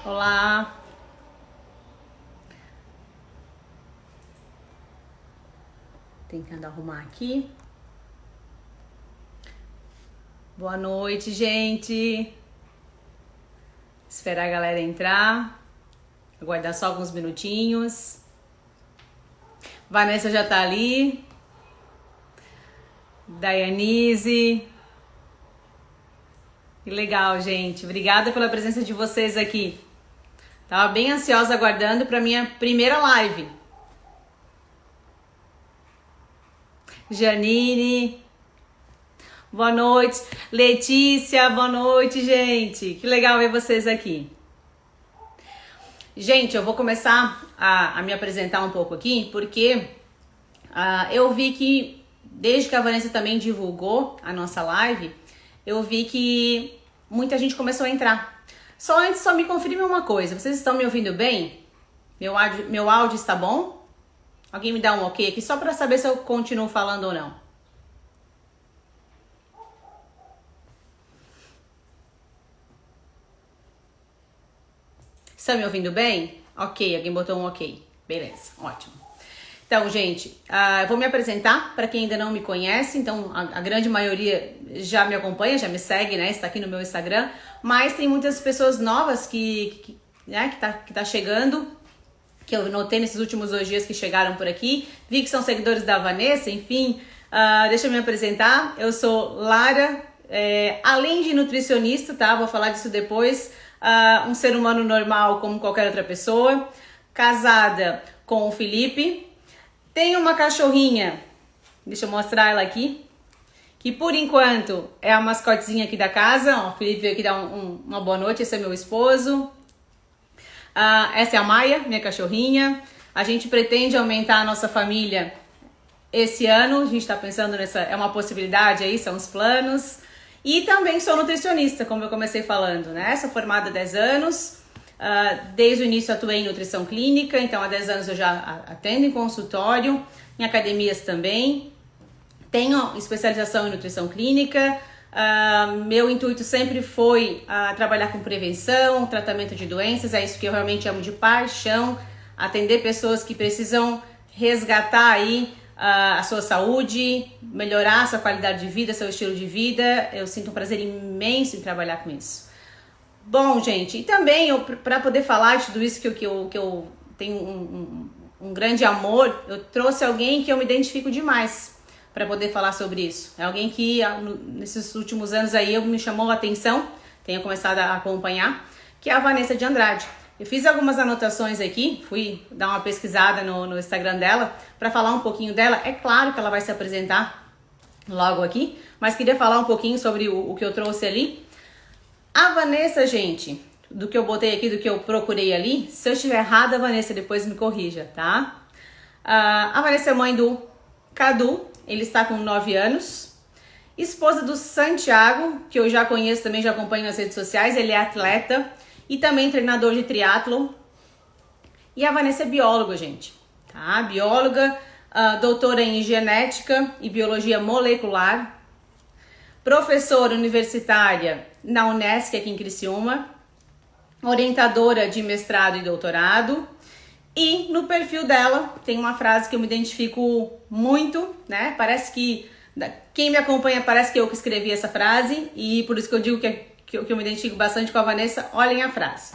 Olá, tentando arrumar aqui. Boa noite, gente. Esperar a galera entrar. Aguardar só alguns minutinhos. Vanessa já tá ali. Daianise. Que legal, gente. Obrigada pela presença de vocês aqui. Tava bem ansiosa aguardando para minha primeira live. Janine. Boa noite. Letícia, boa noite, gente. Que legal ver vocês aqui. Gente, eu vou começar a me apresentar um pouco aqui, porque eu vi que, desde que a Vanessa também divulgou a nossa live, eu vi que muita gente começou a entrar. Só me confirme uma coisa, vocês estão me ouvindo bem? Meu áudio está bom? Alguém me dá um ok aqui, só para saber se eu continuo falando ou não. Estão me ouvindo bem? Ok, alguém botou um ok. Beleza, ótimo. Então, gente, eu vou me apresentar para quem ainda não me conhece. Então, a grande maioria já me acompanha, já me segue, né? Está aqui no meu Instagram. Mas tem muitas pessoas novas que tá chegando, que eu notei nesses últimos 2 dias que chegaram por aqui. Vi que são seguidores da Vanessa, enfim. Deixa eu me apresentar. Eu sou Lara, além de nutricionista, tá? Vou falar disso depois. Um ser humano normal como qualquer outra pessoa. Casada com o Felipe. Tenho uma cachorrinha, deixa eu mostrar ela aqui, que por enquanto é a mascotezinha aqui da casa. Ó, o Felipe veio aqui dar uma boa noite, esse é meu esposo. Essa é a Maia, minha cachorrinha. A gente pretende aumentar a nossa família esse ano, a gente está pensando nessa, é uma possibilidade aí, são os planos. E também sou nutricionista, como eu comecei falando, né? Sou formada há 10 anos. Desde o início atuei em nutrição clínica, então há 10 anos eu já atendo em consultório, em academias também. Tenho especialização em nutrição clínica. Meu intuito sempre foi trabalhar com prevenção, tratamento de doenças, é isso que eu realmente amo de paixão, atender pessoas que precisam resgatar aí a sua saúde, melhorar a sua qualidade de vida, seu estilo de vida. Eu sinto um prazer imenso em trabalhar com isso. Bom, gente, e também para poder falar de tudo isso que eu tenho um grande amor, eu trouxe alguém que eu me identifico demais para poder falar sobre isso. É alguém que nesses últimos anos aí me chamou a atenção, tenho começado a acompanhar, que é a Vanessa de Andrade. Eu fiz algumas anotações aqui, fui dar uma pesquisada no Instagram dela para falar um pouquinho dela. É claro que ela vai se apresentar logo aqui, mas queria falar um pouquinho sobre o que eu trouxe ali. A Vanessa, gente, do que eu botei aqui, do que eu procurei ali, se eu estiver errada, Vanessa, depois me corrija, tá? A Vanessa é mãe do Cadu, ele está com 9 anos. Esposa do Santiago, que eu já conheço também, já acompanho nas redes sociais, ele é atleta e também treinador de triatlon. E a Vanessa é bióloga, gente, tá? Bióloga, doutora em genética e biologia molecular, professora universitária na Unesc aqui em Criciúma, orientadora de mestrado e doutorado. E no perfil dela tem uma frase que eu me identifico muito, né? Parece que quem me acompanha parece que eu que escrevi essa frase, e por isso que eu digo que eu me identifico bastante com a Vanessa. Olhem a frase.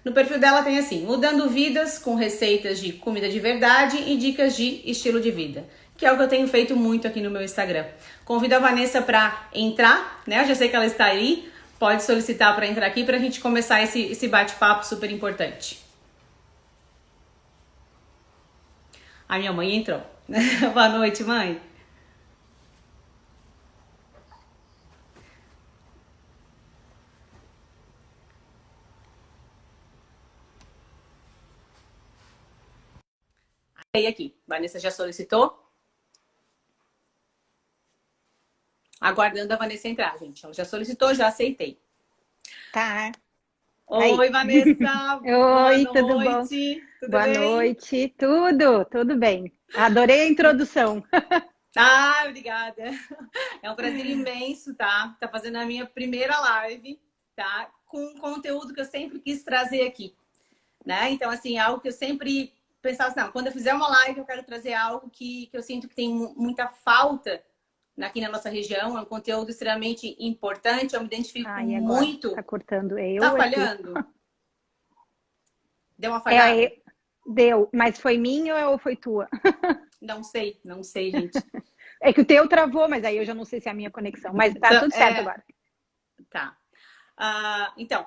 No perfil dela tem assim: mudando vidas com receitas de comida de verdade e dicas de estilo de vida, que é o que eu tenho feito muito aqui no meu Instagram. Convido a Vanessa para entrar, né? Eu já sei que ela está aí, pode solicitar para entrar aqui para a gente começar esse bate-papo super importante. A minha mãe entrou. Boa noite, mãe. E aqui, Vanessa já solicitou? Aguardando a Vanessa entrar, gente. Ela já solicitou, já aceitei. Tá. Aí. Oi, Vanessa. Boa Oi, tudo bom? noite. Tudo Boa bem? noite. Tudo bem. Adorei a introdução. Obrigada. É um prazer imenso, tá? Tá fazendo a minha primeira live, tá? com um conteúdo que eu sempre quis trazer aqui, né? Então, assim, algo que eu sempre pensava assim, não, quando eu fizer uma live, eu quero trazer algo que eu sinto que tem muita falta aqui na nossa região, é um conteúdo extremamente importante, eu me identifico E agora? muito. Tá cortando Tá eu, é tu. falhando? Deu uma falhada? Deu, mas foi minha ou foi tua? Não sei, gente. É que o teu travou, mas aí eu já não sei se é a minha conexão. Mas tá Então, tudo certo agora. tá. Então,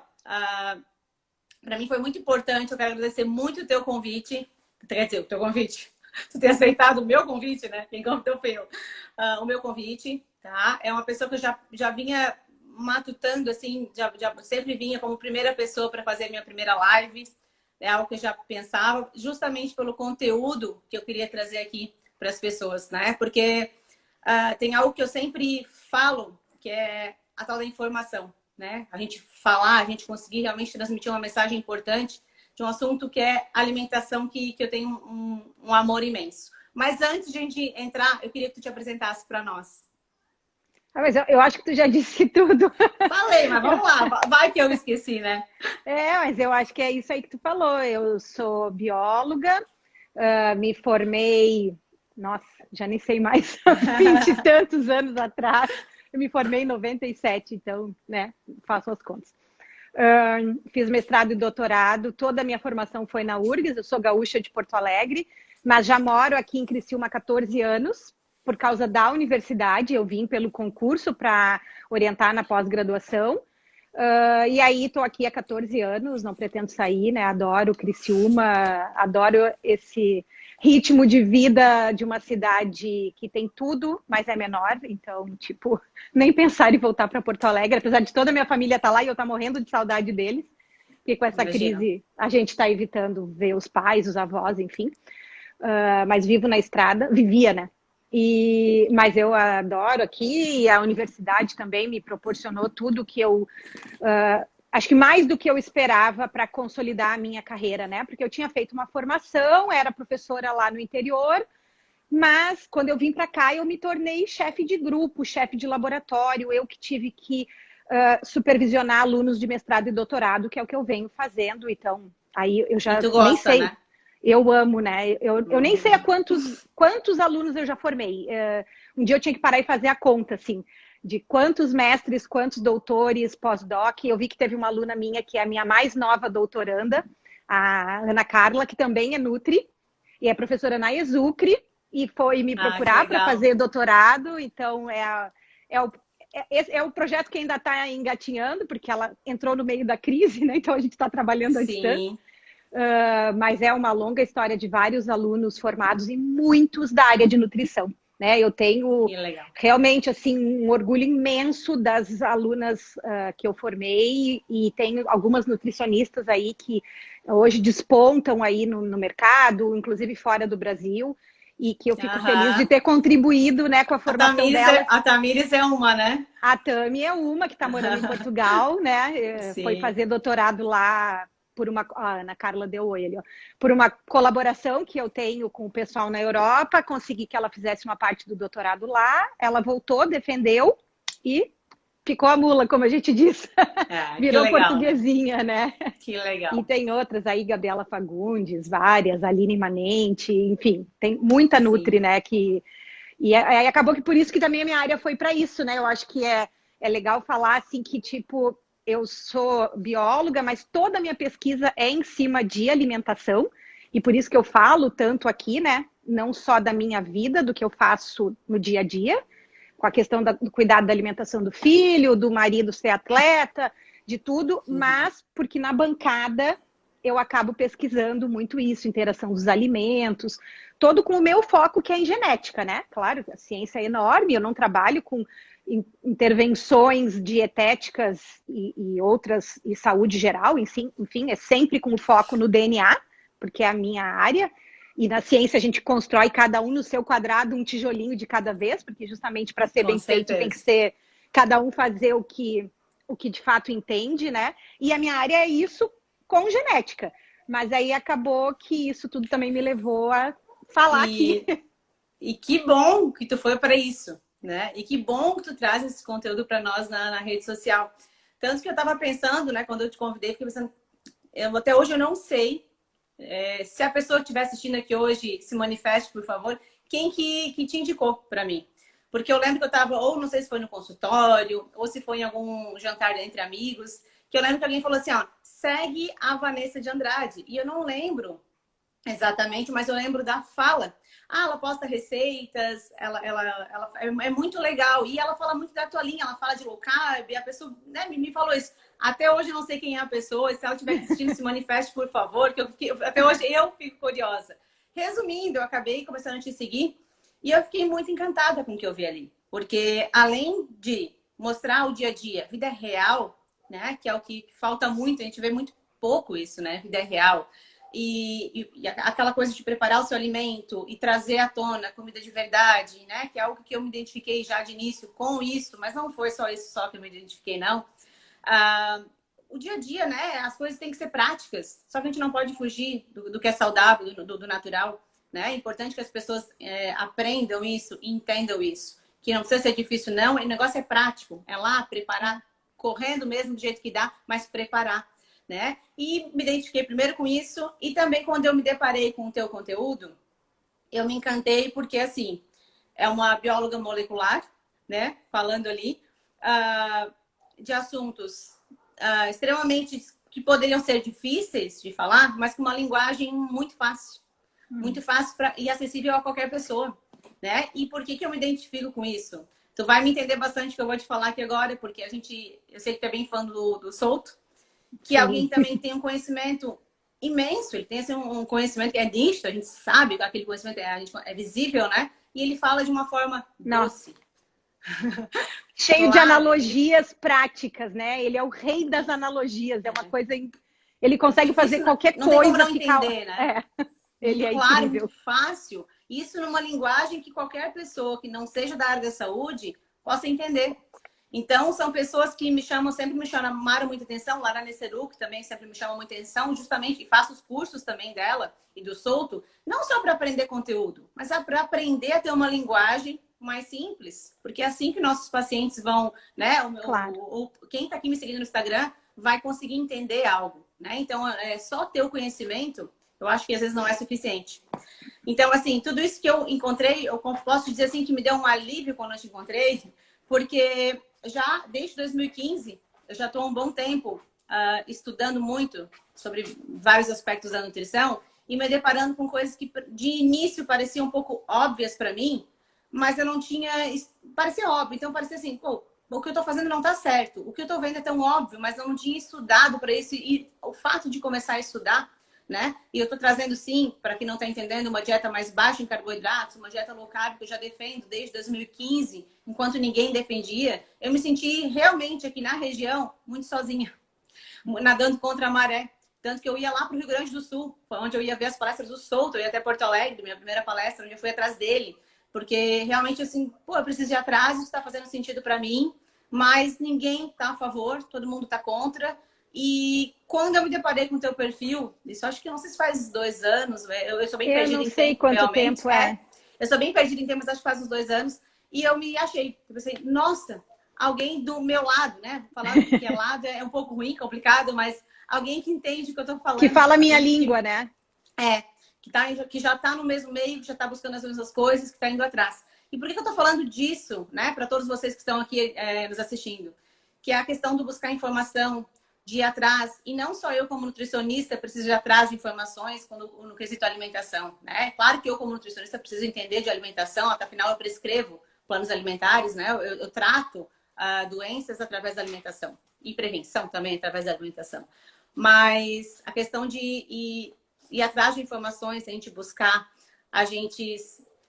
para mim foi muito importante, eu quero agradecer muito o teu convite. Quer dizer, o teu convite. Tu ter aceitado o meu convite, né? Quem convidou foi eu. O meu convite, tá? É uma pessoa que eu já vinha matutando, assim, já sempre vinha como primeira pessoa para fazer a minha primeira live. É algo que eu já pensava, justamente pelo conteúdo que eu queria trazer aqui para as pessoas, né? Porque tem algo que eu sempre falo, que é a tal da informação, né? A gente falar, a gente conseguir realmente transmitir uma mensagem importante de um assunto que é alimentação, que eu tenho um amor imenso. Mas antes de a gente entrar, eu queria que tu te apresentasse para nós. Mas eu acho que tu já disse tudo. Falei, mas vamos lá. Vai que eu esqueci, né? Mas eu acho que é isso aí que tu falou. Eu sou bióloga, me formei, nossa, já nem sei mais, 20 e tantos anos atrás. Eu me formei em 97, então, né, faço as contas. Fiz mestrado e doutorado, toda a minha formação foi na URGS, eu sou gaúcha de Porto Alegre, mas já moro aqui em Criciúma há 14 anos, por causa da universidade, eu vim pelo concurso para orientar na pós-graduação, e aí estou aqui há 14 anos, não pretendo sair, né? Adoro Criciúma, adoro esse ritmo de vida de uma cidade que tem tudo, mas é menor, então, tipo, nem pensar em voltar para Porto Alegre, apesar de toda a minha família estar lá e eu estar morrendo de saudade deles, porque com essa crise a gente está evitando ver os pais, os avós, enfim, mas vivo na estrada, vivia, né? Mas eu adoro aqui, e a universidade também me proporcionou tudo que eu acho que mais do que eu esperava para consolidar a minha carreira, né? Porque eu tinha feito uma formação, era professora lá no interior, mas quando eu vim para cá eu me tornei chefe de grupo, chefe de laboratório, eu que tive que supervisionar alunos de mestrado e doutorado, que é o que eu venho fazendo, então aí eu já nem sei. Né? Eu amo, né? Eu nem sei a quantos alunos eu já formei. Um dia eu tinha que parar e fazer a conta, assim, de quantos mestres, quantos doutores, pós-doc. Eu vi que teve uma aluna minha, que é a minha mais nova doutoranda, a Ana Carla, que também é Nutri, e é professora na Exucre, e foi me procurar para fazer doutorado. Então, é o projeto que ainda está engatinhando, porque ela entrou no meio da crise, né? Então a gente está trabalhando à distância. Mas é uma longa história de vários alunos formados e muitos da área de nutrição. Né? Eu tenho realmente assim um orgulho imenso das alunas que eu formei e tenho algumas nutricionistas aí que hoje despontam aí no mercado, inclusive fora do Brasil, e que eu fico feliz de ter contribuído, né, com a formação dela. A Tamires é uma, né? A Tami é uma que está morando em Portugal, né? Foi fazer doutorado lá por uma... A Ana Carla deu oi ali, ó. Por uma colaboração que eu tenho com o pessoal na Europa, consegui que ela fizesse uma parte do doutorado lá, ela voltou, defendeu e ficou a mula, como a gente diz. Virou portuguesinha, né? Que legal. E tem outras aí, Gabriela Fagundes, várias, Aline Manente, enfim, tem muita Nutri, né? E aí acabou que por isso que também a minha área foi para isso, né? Eu acho que é legal falar assim que, tipo, eu sou bióloga, mas toda a minha pesquisa é em cima de alimentação, e por isso que eu falo tanto aqui, né? Não só da minha vida, do que eu faço no dia a dia, com a questão do cuidado da alimentação do filho, do marido ser atleta, de tudo, mas porque na bancada eu acabo pesquisando muito isso, interação dos alimentos, todo com o meu foco que é em genética, né? Claro, a ciência é enorme, eu não trabalho com intervenções dietéticas e outras, e saúde geral, enfim, é sempre com o foco no DNA, porque é a minha área, e na ciência a gente constrói cada um no seu quadrado, um tijolinho de cada vez, porque justamente para ser bem feito tem que ser cada um fazer o que de fato entende, né? E a minha área é isso com genética. Mas aí acabou que isso tudo também me levou a falar aqui. E que bom que tu foi para isso, né? E que bom que tu traz esse conteúdo para nós na rede social. Tanto que eu estava pensando, né, quando eu te convidei, fiquei pensando, até hoje eu não sei se a pessoa que estiver assistindo aqui hoje se manifeste, por favor, quem que te indicou para mim. Porque eu lembro que eu estava, ou não sei se foi no consultório, ou se foi em algum jantar entre amigos, que eu lembro que alguém falou assim, ó, segue a Vanessa de Andrade. E eu não lembro exatamente, mas eu lembro da fala. Ah, ela posta receitas, ela é muito legal. E ela fala muito da tua linha, ela fala de low carb, e a pessoa, né, me falou isso. Até hoje eu não sei quem é a pessoa, se ela estiver assistindo, se manifeste, por favor, até hoje eu fico curiosa. Resumindo, eu acabei começando a te seguir e eu fiquei muito encantada com o que eu vi ali. Porque além de mostrar o dia a dia, vida real, né, que é o que falta muito, a gente vê muito pouco isso, né, vida real. E aquela coisa de preparar o seu alimento e trazer à tona comida de verdade, né? Que é algo que eu me identifiquei já de início com isso, mas não foi só isso só que eu me identifiquei, não. O dia a dia, né? As coisas têm que ser práticas, só que a gente não pode fugir do que é saudável, do natural, né? É importante que as pessoas aprendam isso e entendam isso. Que não precisa ser difícil, não. O negócio é prático. É lá, preparar, correndo mesmo do jeito que dá, mas preparar. Né? E me identifiquei primeiro com isso e também quando eu me deparei com o teu conteúdo, eu me encantei porque, assim, é uma bióloga molecular, né? Falando ali de assuntos extremamente que poderiam ser difíceis de falar, mas com uma linguagem muito fácil. Muito fácil e acessível a qualquer pessoa, né? E por que eu me identifico com isso? Tu vai me entender bastante o que eu vou te falar aqui agora, porque eu sei que tu é bem fã do Souto, que alguém também tem um conhecimento imenso, ele tem assim, um conhecimento que é nítido, a gente sabe que aquele conhecimento é visível, né? E ele fala de uma forma doce. Cheio de analogias práticas, né? Ele é o rei das analogias, é uma coisa... Ele consegue fazer qualquer não coisa... Não tem como não entender, né? Ele é claro, incrível. muito fácil. Isso numa linguagem que qualquer pessoa que não seja da área da saúde possa entender. Então, são pessoas que sempre me chamaram muita atenção. Lara Nesseruc também sempre me chamou muita atenção, justamente, e faço os cursos também dela e do Souto, não só para aprender conteúdo, mas para aprender a ter uma linguagem mais simples, porque é assim que nossos pacientes vão, né? Quem está aqui me seguindo no Instagram vai conseguir entender algo, né? Então, só ter o conhecimento, eu acho que às vezes não é suficiente. Então, assim, tudo isso que eu encontrei, eu posso dizer assim que me deu um alívio quando eu te encontrei, porque já desde 2015, eu já estou há um bom tempo estudando muito sobre vários aspectos da nutrição e me deparando com coisas que de início pareciam um pouco óbvias para mim, mas eu não tinha... Parecia óbvio, então parecia assim, pô, o que eu estou fazendo não está certo. O que eu estou vendo é tão óbvio, mas eu não tinha estudado para isso. E o fato de começar a estudar, né? E eu estou trazendo, sim, para quem não está entendendo, uma dieta mais baixa em carboidratos, uma dieta low carb que eu já defendo desde 2015, enquanto ninguém defendia. Eu me senti realmente aqui na região muito sozinha, nadando contra a maré. Tanto que eu ia lá para o Rio Grande do Sul, onde eu ia ver as palestras do Souto, eu ia até Porto Alegre, minha primeira palestra, onde eu fui atrás dele. Porque realmente, assim, pô, eu preciso de atrás, isso está fazendo sentido para mim, mas ninguém está a favor, todo mundo está contra. E quando eu me deparei com o teu perfil, isso acho que não sei se faz 2 anos, eu sou bem perdida em tempo, sei quanto realmente. Tempo é. Eu sou bem perdida em tempo, mas acho que faz uns 2 anos. E eu me achei, eu pensei, nossa, alguém do meu lado, né? Falar que é lado é um pouco ruim, complicado, mas alguém que entende o que eu tô falando. Que fala a minha língua, né? Que já está no mesmo meio, que já está buscando as mesmas coisas, que está indo atrás. E por que eu estou falando disso, né? Para todos vocês que estão aqui nos assistindo? Que é a questão do buscar informação, de ir atrás. E não só eu, como nutricionista, preciso ir atrás de informações no quesito alimentação, né? Claro que eu, como nutricionista, preciso entender de alimentação, até afinal eu prescrevo planos alimentares, né? Eu trato doenças através da alimentação. E prevenção também através da alimentação. Mas a questão de ir atrás de informações, a gente buscar, a gente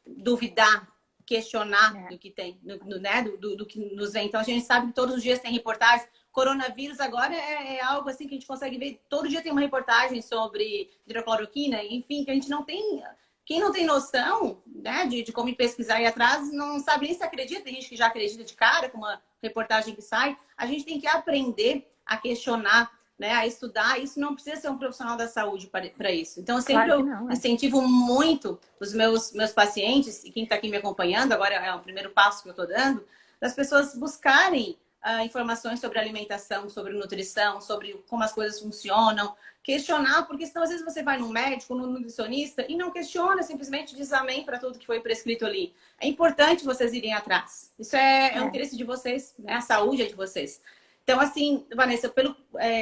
duvidar, questionar do que tem, né? do que nos vem. Então, a gente sabe que todos os dias tem reportagens. Coronavírus agora é algo assim que a gente consegue ver. Todo dia tem uma reportagem sobre hidrocloroquina, enfim, que a gente não tem... Quem não tem noção, né, de como ir pesquisar e ir atrás, não sabe nem se acredita. Tem gente que já acredita de cara com uma reportagem que sai. A gente tem que aprender a questionar, né, a estudar. Isso não precisa ser um profissional da saúde para isso. Então, eu sempre incentivo muito os meus pacientes, e quem está aqui me acompanhando, agora é o primeiro passo que eu estou dando, das pessoas buscarem informações sobre alimentação, sobre nutrição, sobre como as coisas funcionam. Questionar, porque senão às vezes você vai num médico, num nutricionista e não questiona, simplesmente diz amém para tudo que foi prescrito ali. É importante vocês irem atrás. Isso é o interesse de vocês, né? A saúde é de vocês. Então, assim, Vanessa,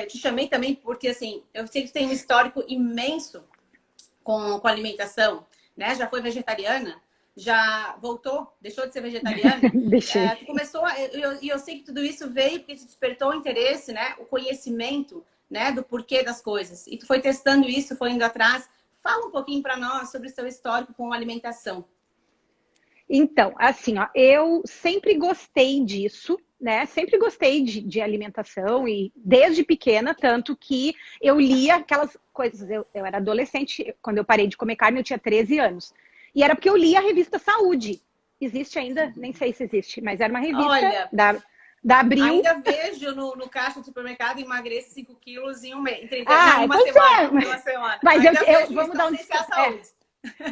te chamei também porque, assim, eu sei que você tem um histórico imenso com alimentação, né? Já foi vegetariana, já voltou, deixou de ser vegetariana. Deixei. Tu começou, e eu sei que tudo isso veio porque te despertou o interesse, né? O conhecimento, né? Do porquê das coisas. E tu foi testando isso, foi indo atrás. Fala um pouquinho para nós sobre o seu histórico com alimentação. Então, assim, ó, eu sempre gostei disso, né? Sempre gostei de alimentação e desde pequena, tanto que eu lia aquelas coisas. Eu era adolescente, quando eu parei de comer carne, eu tinha 13 anos. E era porque eu lia a revista Saúde. Existe ainda? Nem sei se existe, mas era uma revista da Abril. Ainda vejo no caixa do supermercado, emagreço 5 quilos em um mês. Em uma semana. Mas vamos dar um desconto.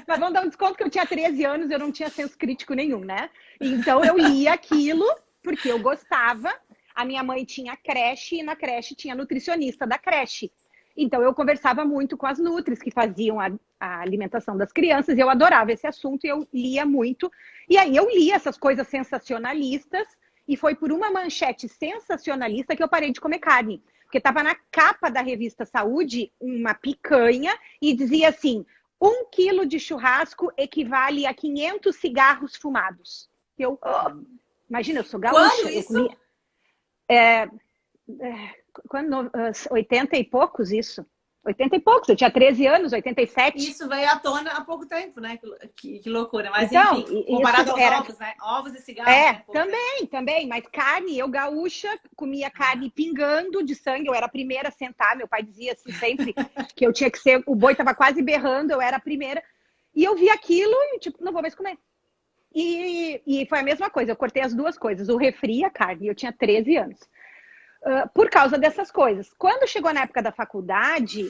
Mas vamos dar um desconto que eu tinha 13 anos, eu não tinha senso crítico nenhum, né? Então eu lia aquilo porque eu gostava. A minha mãe tinha creche e na creche tinha nutricionista da creche. Então eu conversava muito com as nutris que faziam a alimentação das crianças e eu adorava esse assunto e eu lia muito. E aí eu lia essas coisas sensacionalistas e foi por uma manchete sensacionalista que eu parei de comer carne. Porque estava na capa da revista Saúde uma picanha e dizia assim: 1 quilo de churrasco equivale a 500 cigarros fumados. Imagina, eu sou gaúcha. Quando isso? Eu comia, 80 e poucos, isso. 80 e poucos, eu tinha 13 anos, 87. Isso veio à tona há pouco tempo, né? Que loucura. Mas então, enfim, comparado aos ovos, né? Ovos e cigarros. Também. Mas carne, eu gaúcha, comia carne pingando de sangue. Eu era a primeira a sentar. Meu pai dizia assim sempre que eu tinha que ser... O boi estava quase berrando, eu era a primeira. E eu vi aquilo e, tipo, não vou mais comer. E foi a mesma coisa, eu cortei as duas coisas, o refri e a carne. Eu tinha 13 anos. Por causa dessas coisas. Quando chegou na época da faculdade,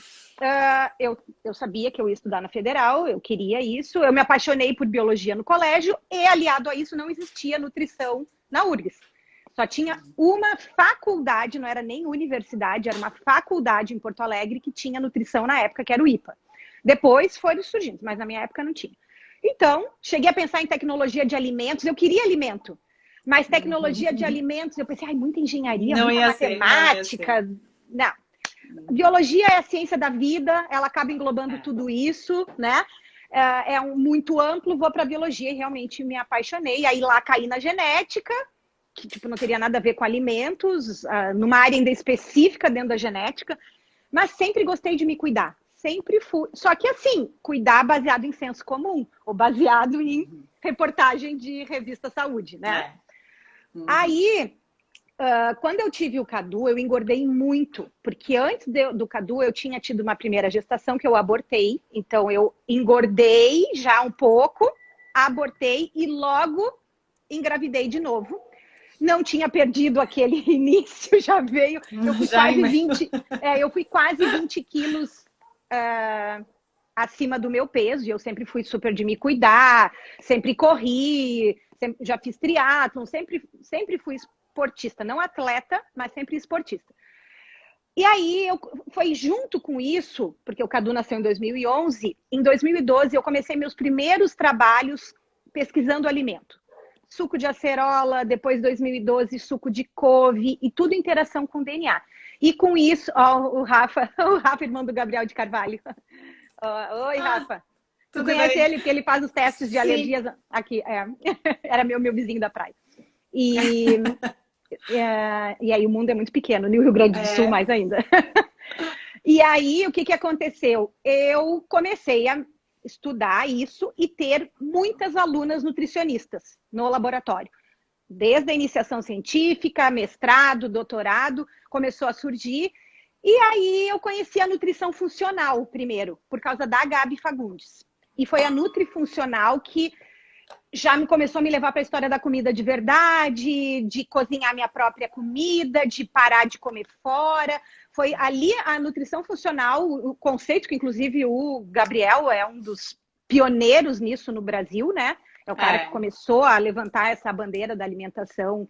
eu sabia que eu ia estudar na Federal, eu queria isso, eu me apaixonei por biologia no colégio e, aliado a isso, não existia nutrição na URGS. Só tinha uma faculdade, não era nem universidade, era uma faculdade em Porto Alegre que tinha nutrição na época, que era o IPA. Depois foram surgindo, mas na minha época não tinha. Então, cheguei a pensar em tecnologia de alimentos, eu queria alimento. Mas tecnologia de alimentos, eu pensei, muita engenharia, muita matemática. Não. Biologia é a ciência da vida, ela acaba englobando tudo isso, né? Muito amplo, vou para biologia e realmente me apaixonei. Aí lá caí na genética, que tipo, não teria nada a ver com alimentos, numa área ainda específica dentro da genética, mas sempre gostei de me cuidar. Sempre fui. Só que assim, cuidar baseado em senso comum, ou baseado em reportagem de revista Saúde, né? Aí, quando eu tive o Cadu, eu engordei muito, porque antes do Cadu eu tinha tido uma primeira gestação que eu abortei, então eu engordei já um pouco, abortei e logo engravidei de novo. Não tinha perdido aquele início, já veio. Eu fui quase 20 quilos acima do meu peso, e eu sempre fui super de me cuidar, sempre corri, já fiz triatlon, sempre fui esportista, não atleta, mas sempre esportista. E aí, foi junto com isso, porque o Cadu nasceu em 2011, em 2012 eu comecei meus primeiros trabalhos pesquisando alimento. Suco de acerola, depois 2012 suco de couve e tudo interação com DNA. E com isso, o Rafa, irmão do Gabriel de Carvalho. Oi, Rafa. Tu conhece ele, porque ele faz os testes de alergias aqui. Era meu vizinho da praia. E aí o mundo é muito pequeno, no Rio Grande do Sul mais ainda. E aí, o que aconteceu? Eu comecei a estudar isso e ter muitas alunas nutricionistas no laboratório. Desde a iniciação científica, mestrado, doutorado, começou a surgir. E aí eu conheci a nutrição funcional primeiro, por causa da Gabi Fagundes. E foi a nutrifuncional que já começou a me levar para a história da comida de verdade, de cozinhar minha própria comida, de parar de comer fora. Foi ali a nutrição funcional, o conceito que inclusive o Gabriel é um dos pioneiros nisso no Brasil, né? É o cara que começou a levantar essa bandeira da alimentação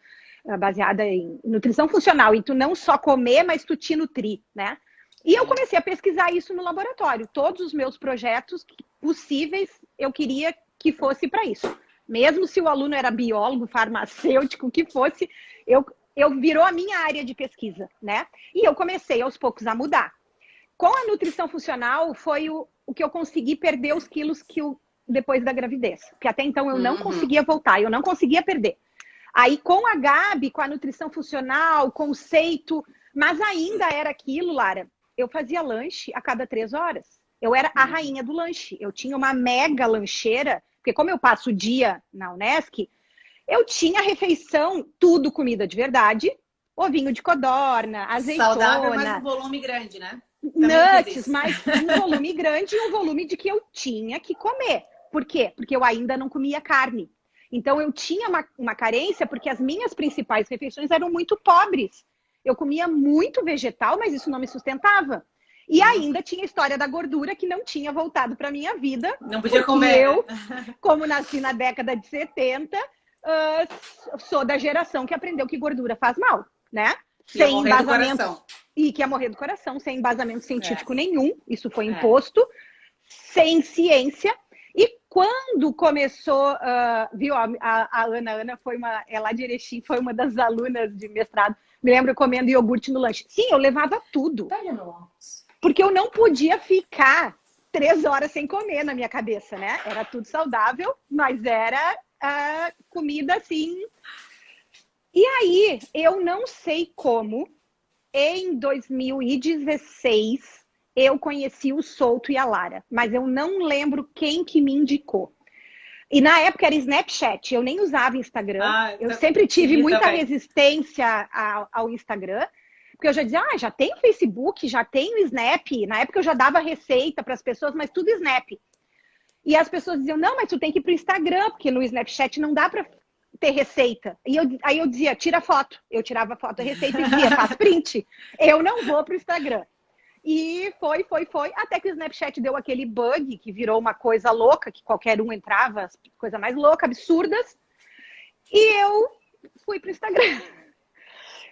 baseada em nutrição funcional. E tu não só comer, mas tu te nutrir, né? E eu comecei a pesquisar isso no laboratório. Todos os meus projetos possíveis, eu queria que fosse para isso. Mesmo se o aluno era biólogo, farmacêutico, o que fosse, virou a minha área de pesquisa, né? E eu comecei aos poucos a mudar. Com a nutrição funcional, foi o que eu consegui perder os quilos depois da gravidez. Porque até então eu não conseguia voltar, eu não conseguia perder. Aí com a Gabi, com a nutrição funcional, conceito, mas ainda era aquilo, Lara. Eu fazia lanche a cada 3 horas. Eu era a rainha do lanche. Eu tinha uma mega lancheira, porque como eu passo o dia na Unesc, eu tinha refeição, tudo comida de verdade, ovinho de codorna, azeitona. Saudável, mas um volume grande, né? Nuts, mas um volume grande e um volume de que eu tinha que comer. Por quê? Porque eu ainda não comia carne. Então eu tinha uma carência porque as minhas principais refeições eram muito pobres. Eu comia muito vegetal, mas isso não me sustentava. E ainda tinha a história da gordura que não tinha voltado para minha vida. Não podia comer. Eu, como nasci na década de 70, sou da geração que aprendeu que gordura faz mal, né? Sem embasamento. E que ia morrer do coração, sem embasamento científico nenhum. Isso foi imposto, sem ciência. E quando começou, viu, a Ana é lá de Erechim, foi uma das alunas de mestrado. Me lembro comendo iogurte no lanche. Sim, eu levava tudo. Porque eu não podia ficar 3 horas sem comer na minha cabeça, né? Era tudo saudável, mas era comida assim. E aí, eu não sei como, em 2016, eu conheci o Souto e a Lara, mas eu não lembro quem que me indicou. E na época era Snapchat, eu nem usava Instagram. Eu sempre tive muita resistência ao Instagram, porque eu já dizia, já tenho Facebook, já tenho Snap. Na época eu já dava receita para as pessoas, mas tudo Snap. E as pessoas diziam, não, mas tu tem que ir para o Instagram, porque no Snapchat não dá para ter receita. E aí eu dizia, tira foto. Eu tirava foto da receita e dizia, faz print. Eu não vou para o Instagram. E foi, até que o Snapchat deu aquele bug, que virou uma coisa louca, que qualquer um entrava, coisa mais louca, absurdas. E eu fui pro Instagram.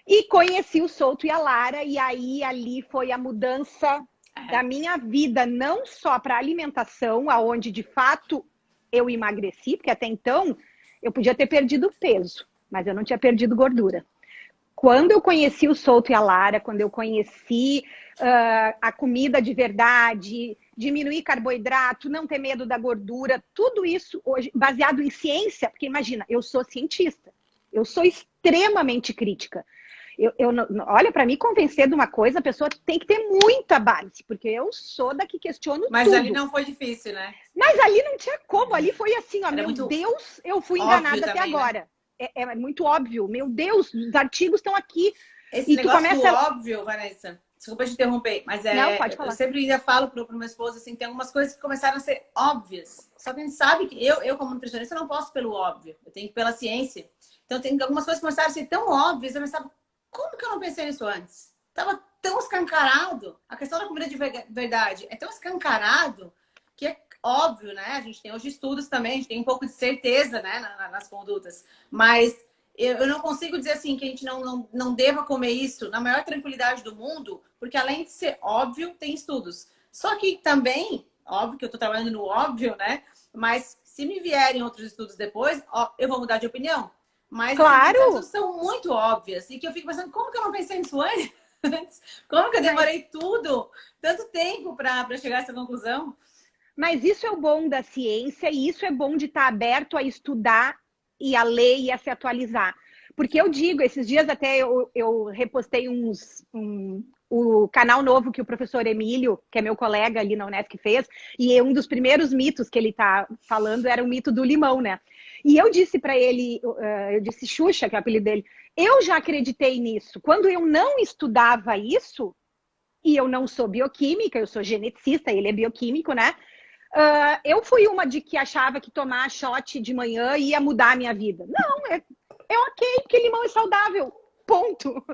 E conheci o Souto e a Lara, e aí ali foi a mudança da minha vida, não só para alimentação, aonde de fato eu emagreci, porque até então eu podia ter perdido peso, mas eu não tinha perdido gordura. Quando eu conheci o Souto e a Lara, quando eu conheci a comida de verdade, diminuir carboidrato, não ter medo da gordura, tudo isso hoje baseado em ciência, porque imagina, eu sou cientista, eu sou extremamente crítica. Olha, para me convencer de uma coisa, a pessoa tem que ter muita base, porque eu sou da que questiono tudo. Mas ali não foi difícil, né? Mas ali não tinha como, ali foi assim, ó, meu Deus, eu fui enganada até agora. Né? É muito óbvio, meu Deus, os artigos estão aqui. Esse negócio do óbvio, Vanessa, desculpa te interromper, mas não, pode falar. Eu sempre ainda falo pro meu esposo, assim, tem algumas coisas que começaram a ser óbvias, só que a gente sabe que eu como nutricionista, não posso pelo óbvio, eu tenho que ir pela ciência. Então, tem algumas coisas que começaram a ser tão óbvias, eu pensava, como que eu não pensei nisso antes? Tava tão escancarado, a questão da comida de verdade é tão escancarado que é óbvio, né? A gente tem hoje estudos também, a gente tem um pouco de certeza, né, nas condutas. Mas eu não consigo dizer assim que a gente não deva comer isso na maior tranquilidade do mundo, porque além de ser óbvio, tem estudos. Só que também, óbvio que eu tô trabalhando no óbvio, né? Mas se me vierem outros estudos depois, eu vou mudar de opinião. Mas claro, são muito óbvias e que eu fico pensando, como que eu não pensei nisso antes? Como que eu demorei tanto tempo para chegar a essa conclusão? Mas isso é o bom da ciência e isso é bom de estar aberto a estudar e a ler e a se atualizar. Porque eu digo, esses dias até eu repostei o canal novo que o professor Emílio, que é meu colega ali na Unesc, fez, e um dos primeiros mitos que ele está falando era o mito do limão, né? E eu disse para ele, eu disse Xuxa, que é o apelido dele, eu já acreditei nisso. Quando eu não estudava isso, e eu não sou bioquímica, eu sou geneticista, ele é bioquímico, né? Eu fui uma de que achava que tomar shot de manhã ia mudar a minha vida. Não, é ok, porque limão é saudável, ponto.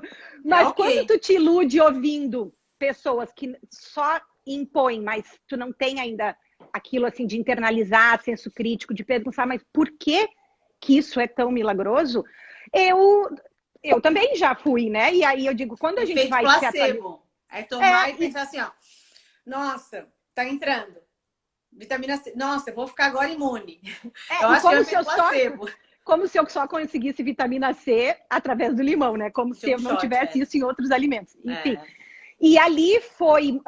Mas quando tu te ilude ouvindo pessoas que só impõem, mas tu não tem ainda aquilo assim de internalizar, senso crítico, de pensar, mas por que isso é tão milagroso? Eu também já fui, né? E aí eu digo, quando a gente Efeito vai se atualizar... placebo. É tomar e pensar assim, ó. Nossa, tá entrando. Vitamina C. Nossa, eu vou ficar agora imune. Eu acho que é efeito placebo. Como se eu só conseguisse vitamina C através do limão, né? Como se eu não tivesse isso em outros alimentos. Enfim. E ali foi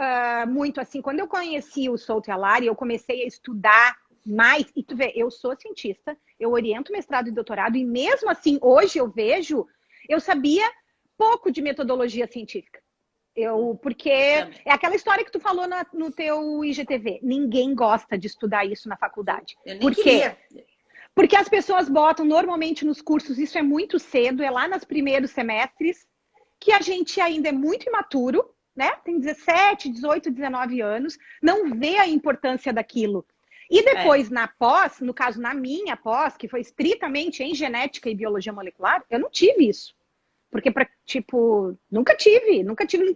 muito assim, quando eu conheci o Souto e a Lari, eu comecei a estudar mais. E tu vê, eu sou cientista, eu oriento mestrado e doutorado, e mesmo assim, hoje eu sabia pouco de metodologia científica. Porque é aquela história que tu falou no teu IGTV. Ninguém gosta de estudar isso na faculdade. Eu nem Por quê? queria. Porque as pessoas botam normalmente nos cursos, isso é muito cedo, é lá nos primeiros semestres, que a gente ainda é muito imaturo, né? Tem 17, 18, 19 anos, não vê a importância daquilo. E depois, na pós, no caso, na minha pós, que foi estritamente em genética e biologia molecular, eu não tive isso. Porque, nunca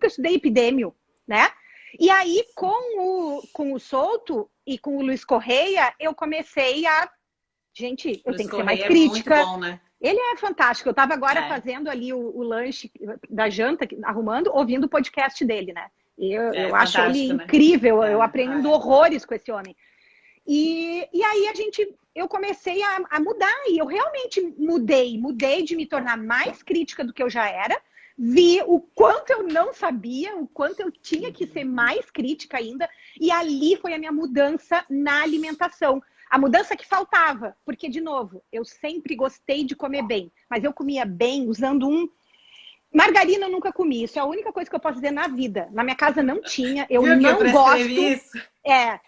estudei epidêmio, né? E aí, com o Souto e com o Luiz Correia, eu comecei a... Gente, eu tenho que ser mais crítica. Muito bom, né? Ele é fantástico. Eu estava agora fazendo ali o lanche da janta, arrumando, ouvindo o podcast dele, né? Eu acho ele incrível. Eu aprendo horrores com esse homem. E aí eu comecei a mudar. E eu realmente mudei de me tornar mais crítica do que eu já era. Vi o quanto eu não sabia, o quanto eu tinha que ser mais crítica ainda. E ali foi a minha mudança na alimentação. A mudança que faltava, porque, de novo, eu sempre gostei de comer bem, mas eu comia bem usando margarina eu nunca comi, isso é a única coisa que eu posso dizer na vida. Na minha casa não tinha, eu não gosto...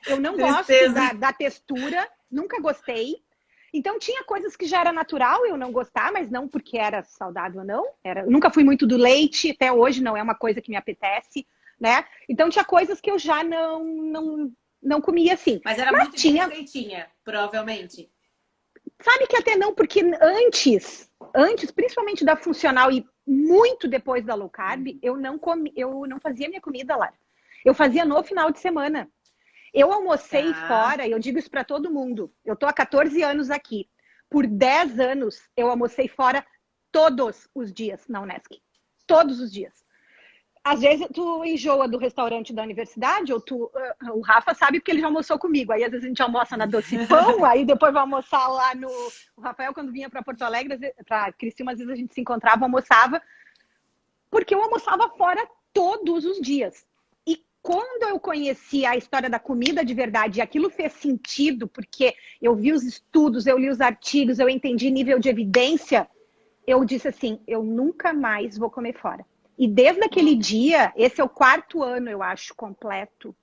eu não gosto da textura, nunca gostei. Então tinha coisas que já era natural eu não gostar, mas não porque era saudável ou não. Nunca fui muito do leite, até hoje não é uma coisa que me apetece, né? Então tinha coisas que eu já não comia assim. Mas era muito receitinha, provavelmente. Sabe que até não, porque antes, principalmente da funcional e muito depois da low carb, eu não fazia minha comida lá. Eu fazia no final de semana. Eu almocei fora, e eu digo isso para todo mundo. Eu tô há 14 anos aqui. Por 10 anos, eu almocei fora todos os dias na Unesc. Todos os dias. Às vezes tu enjoa do restaurante da universidade, ou o Rafa sabe porque ele já almoçou comigo. Aí às vezes a gente almoça na Doce Pão, aí depois vai almoçar lá no... O Rafael, quando vinha para Porto Alegre, para Criciúma, às vezes a gente se encontrava, almoçava, porque eu almoçava fora todos os dias. E quando eu conheci a história da comida de verdade, e aquilo fez sentido, porque eu vi os estudos, eu li os artigos, eu entendi nível de evidência, eu disse assim, eu nunca mais vou comer fora. E desde aquele dia, esse é o 4º ano, eu acho, completo,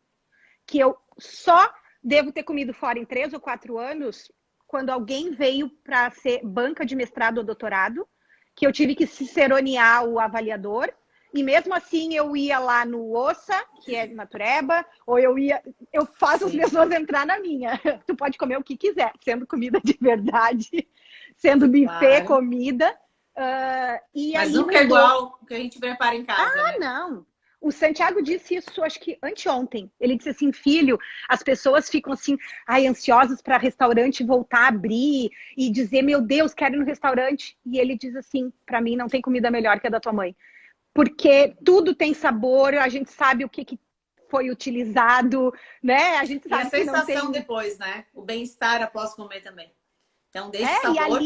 que eu só devo ter comido fora em 3 ou 4 anos, quando alguém veio para ser banca de mestrado ou doutorado, que eu tive que ciceronear o avaliador, e mesmo assim eu ia lá no Ossa, que é natureba, ou eu faço as pessoas entrar na minha. Tu pode comer o que quiser, sendo comida de verdade, sendo buffet, comida... Mas nunca é igual o que a gente prepara em casa. Ah, né? Não. O Santiago disse isso, acho que anteontem. Ele disse assim, filho, as pessoas ficam assim, ansiosas para restaurante voltar a abrir e dizer, meu Deus, quero ir no restaurante. E ele diz assim, para mim não tem comida melhor que a da tua mãe. Porque tudo tem sabor, a gente sabe o que foi utilizado, né? A gente sabe e a sensação depois, né? O bem-estar após comer também. Então, desde o sabor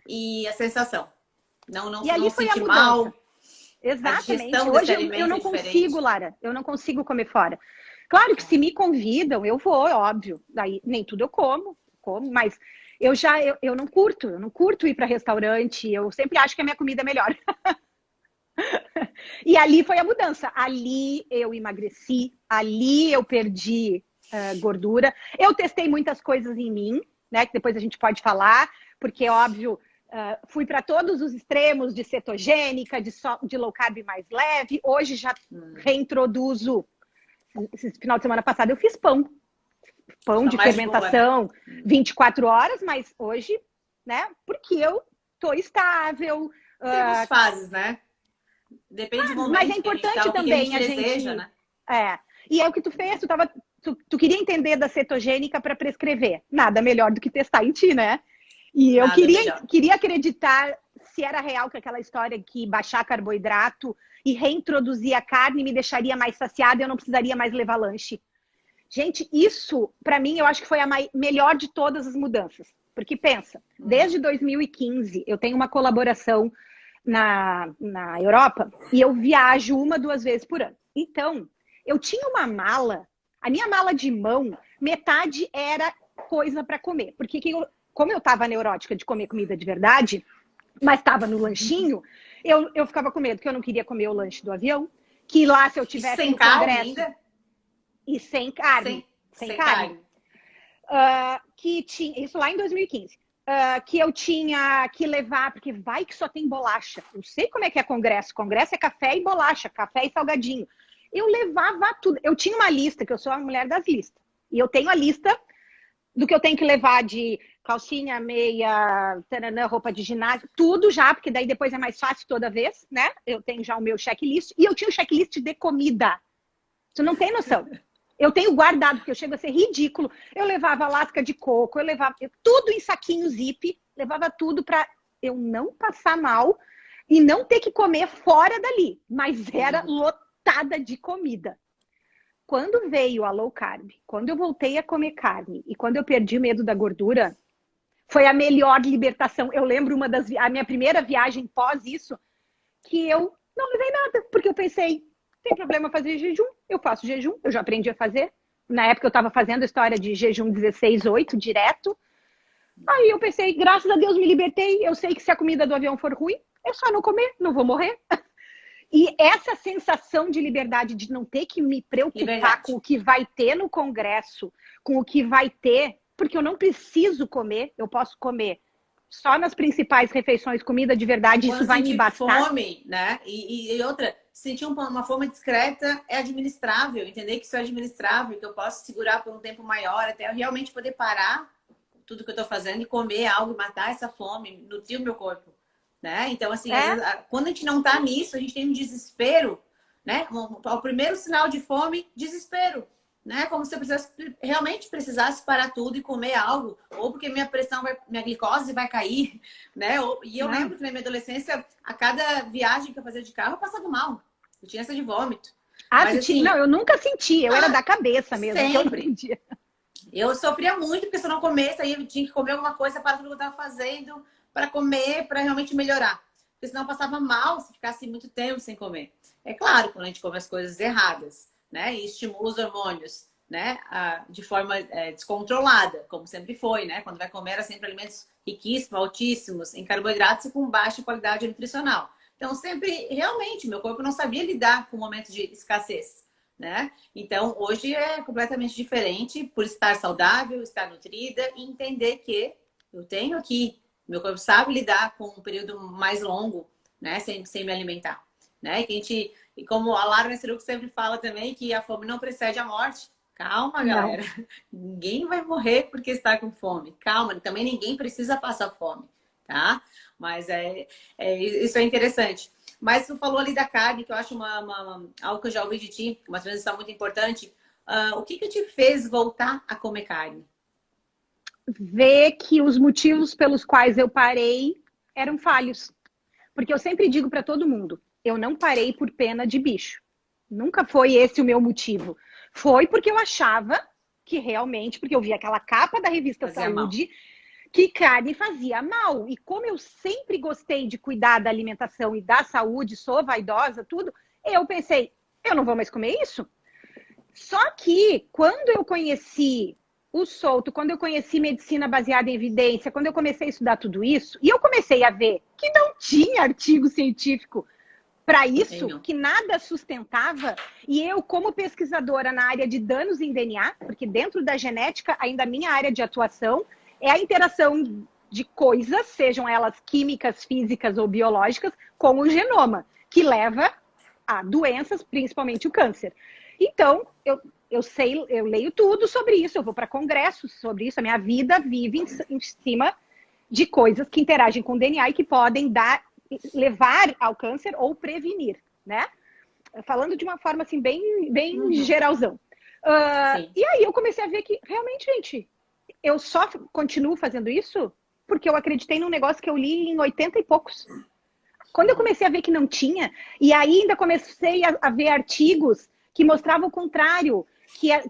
e a sensação. Não sentir mal. Exatamente. Hoje eu não consigo, Lara. Eu não consigo comer fora. Claro que se me convidam, eu vou, óbvio. Daí nem tudo eu como, mas eu não curto ir para restaurante. Eu sempre acho que a minha comida é melhor. E ali foi a mudança. Ali eu emagreci, ali eu perdi gordura. Eu testei muitas coisas em mim, né? Que depois a gente pode falar, porque óbvio. Fui para todos os extremos de cetogênica, de low carb mais leve. Hoje já reintroduzo. Esse final de semana passado eu fiz pão de fermentação, boa, né? 24 horas, mas hoje, né? Porque eu tô estável. Temos fases, né? Depende do momento. Mas é importante também a gente deseja, né? E é o que tu fez, tu tu queria entender da cetogênica para prescrever. Nada melhor do que testar em ti, né? E eu queria acreditar se era real que aquela história que baixar carboidrato e reintroduzir a carne me deixaria mais saciada e eu não precisaria mais levar lanche. Gente, isso, para mim, eu acho que foi a melhor de todas as mudanças. Porque pensa, desde 2015 eu tenho uma colaboração na Europa e eu viajo 1, 2 vezes por ano. Então, eu tinha uma mala, a minha mala de mão, metade era coisa para comer. Porque como eu estava neurótica de comer comida de verdade, mas estava no lanchinho, eu ficava com medo que eu não queria comer o lanche do avião, que lá se eu tivesse sem no carne congresso... ainda? E sem carne. Sem carne. Que tinha, isso lá em 2015. Que eu tinha que levar, porque vai que só tem bolacha. Eu sei como é que é congresso. Congresso é café e bolacha, café e salgadinho. Eu levava tudo. Eu tinha uma lista, que eu sou a mulher das listas. E eu tenho a lista do que eu tenho que levar de calcinha, meia, taranã, roupa de ginásio, tudo já, porque daí depois é mais fácil toda vez, né? Eu tenho já o meu checklist. E eu tinha o checklist de comida. Tu não tem noção. Eu tenho guardado, porque eu chego a ser ridículo. Eu levava lasca de coco, eu levava tudo em saquinho zip, levava tudo para eu não passar mal e não ter que comer fora dali. Mas era lotada de comida. Quando veio a low carb, quando eu voltei a comer carne e quando eu perdi o medo da gordura, foi a melhor libertação. Eu lembro a minha primeira viagem pós isso, que eu não levei nada, porque eu pensei, tem problema fazer jejum, eu faço jejum, eu já aprendi a fazer. Na época eu estava fazendo a história de jejum 16/8 direto. Aí eu pensei, graças a Deus me libertei, eu sei que se a comida do avião for ruim, é só não comer, não vou morrer. E essa sensação de liberdade, de não ter que me preocupar com o que vai ter no congresso, com o que vai ter, porque eu não preciso comer, eu posso comer só nas principais refeições, comida de verdade, quando isso vai me bastar. Fome, né? E outra, sentir uma fome discreta é administrável, entender que isso é administrável, que eu posso segurar por um tempo maior, até eu realmente poder parar tudo que eu tô fazendo e comer algo, matar essa fome, nutrir o meu corpo, né? Então, assim, quando a gente não tá nisso, a gente tem um desespero, né? O primeiro sinal de fome, desespero. Né? Como se eu realmente precisasse parar tudo e comer algo, ou porque minha minha glicose vai cair, né? E eu lembro que na minha adolescência, a cada viagem que eu fazia de carro, eu passava mal. Eu tinha essa de vômito. Mas, assim, não, eu nunca senti, eu era da cabeça mesmo. Sempre. Eu sofria muito, porque se eu não comesse, aí eu tinha que comer alguma coisa para tudo que eu estava fazendo, para comer, para realmente melhorar. Porque senão eu passava mal se ficasse muito tempo sem comer. É claro, quando a gente come as coisas erradas, né? E estimula os hormônios, né? De forma descontrolada, como sempre foi, né? Quando vai comer, era sempre alimentos riquíssimos, altíssimos em carboidratos e com baixa qualidade nutricional. Então, sempre, realmente, meu corpo não sabia lidar com momentos de escassez, né? Então, hoje é completamente diferente por estar saudável, estar nutrida e entender que eu tenho aqui, meu corpo sabe lidar com um período mais longo, né? Sem me alimentar, né? E como a Lara Nesseruco sempre fala também, que a fome não precede a morte. Calma, galera. Ninguém vai morrer porque está com fome. Calma, também ninguém precisa passar fome, tá? Mas isso é interessante. Mas tu falou ali da carne, que eu acho algo que eu já ouvi de ti, uma transição muito importante. O que te fez voltar a comer carne? Ver que os motivos pelos quais eu parei eram falhos. Porque eu sempre digo para todo mundo, eu não parei por pena de bicho. Nunca foi esse o meu motivo. Foi porque eu achava que realmente, porque eu vi aquela capa da revista Saúde, que carne fazia mal. E como eu sempre gostei de cuidar da alimentação e da saúde, sou vaidosa, tudo, eu pensei, eu não vou mais comer isso. Só que quando eu conheci o Souto, quando eu conheci medicina baseada em evidência, quando eu comecei a estudar tudo isso, e eu comecei a ver que não tinha artigo científico para isso, que nada sustentava, e eu, como pesquisadora na área de danos em DNA, porque dentro da genética, ainda a minha área de atuação é a interação de coisas, sejam elas químicas, físicas ou biológicas, com o genoma, que leva a doenças, principalmente o câncer. Então, eu leio tudo sobre isso, eu vou para congressos sobre isso, a minha vida vive em cima de coisas que interagem com o DNA e que podem levar ao câncer ou prevenir, né? Falando de uma forma assim bem geralzão. Sim. E aí eu comecei a ver que, realmente, gente, eu só continuo fazendo isso porque eu acreditei num negócio que eu li em 80 e poucos. Quando eu comecei a ver que não tinha, e ainda comecei a ver artigos que mostravam o contrário,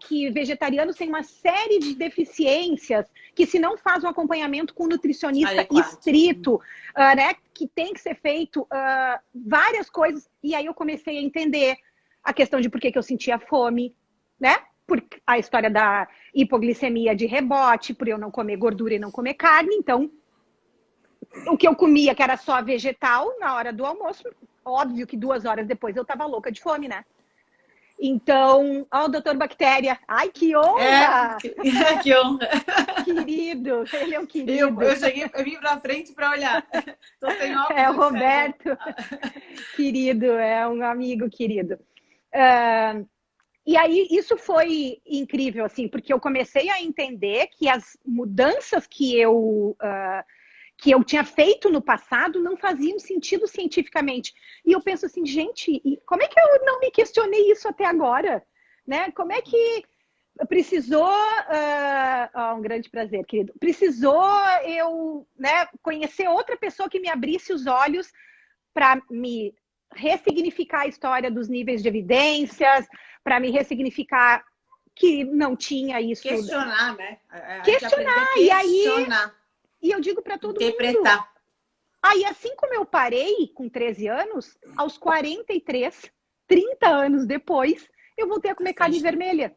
que vegetarianos têm uma série de deficiências, que se não faz um acompanhamento com um nutricionista Adequado. estrito, né, que tem que ser feito várias coisas. E aí eu comecei a entender a questão de por que eu sentia fome, né? Por a história da hipoglicemia de rebote, por eu não comer gordura e não comer carne. Então, o que eu comia, que era só vegetal, na hora do almoço, óbvio que 2 horas depois eu tava louca de fome, né? Então, ó, o doutor Bactéria. Ai, que honra! Que honra! Querido, ele é um querido. Eu vim pra frente pra olhar. Tô sem óculos. É o Roberto. Querido, é um amigo querido. E aí, isso foi incrível, assim, porque eu comecei a entender que as mudanças que eu tinha feito no passado não faziam sentido cientificamente. E eu penso assim, gente, como é que eu não me questionei isso até agora? Né? Como é que precisou... um grande prazer, querido. Precisou eu, né, conhecer outra pessoa que me abrisse os olhos para me ressignificar a história dos níveis de evidências, para me ressignificar que não tinha isso. Questionar, né? Questionar. E aí... E eu digo para todo interpretar. mundo. Aí, assim como eu parei com 13 anos, aos 43, 30 anos depois, eu voltei a comer carne vermelha.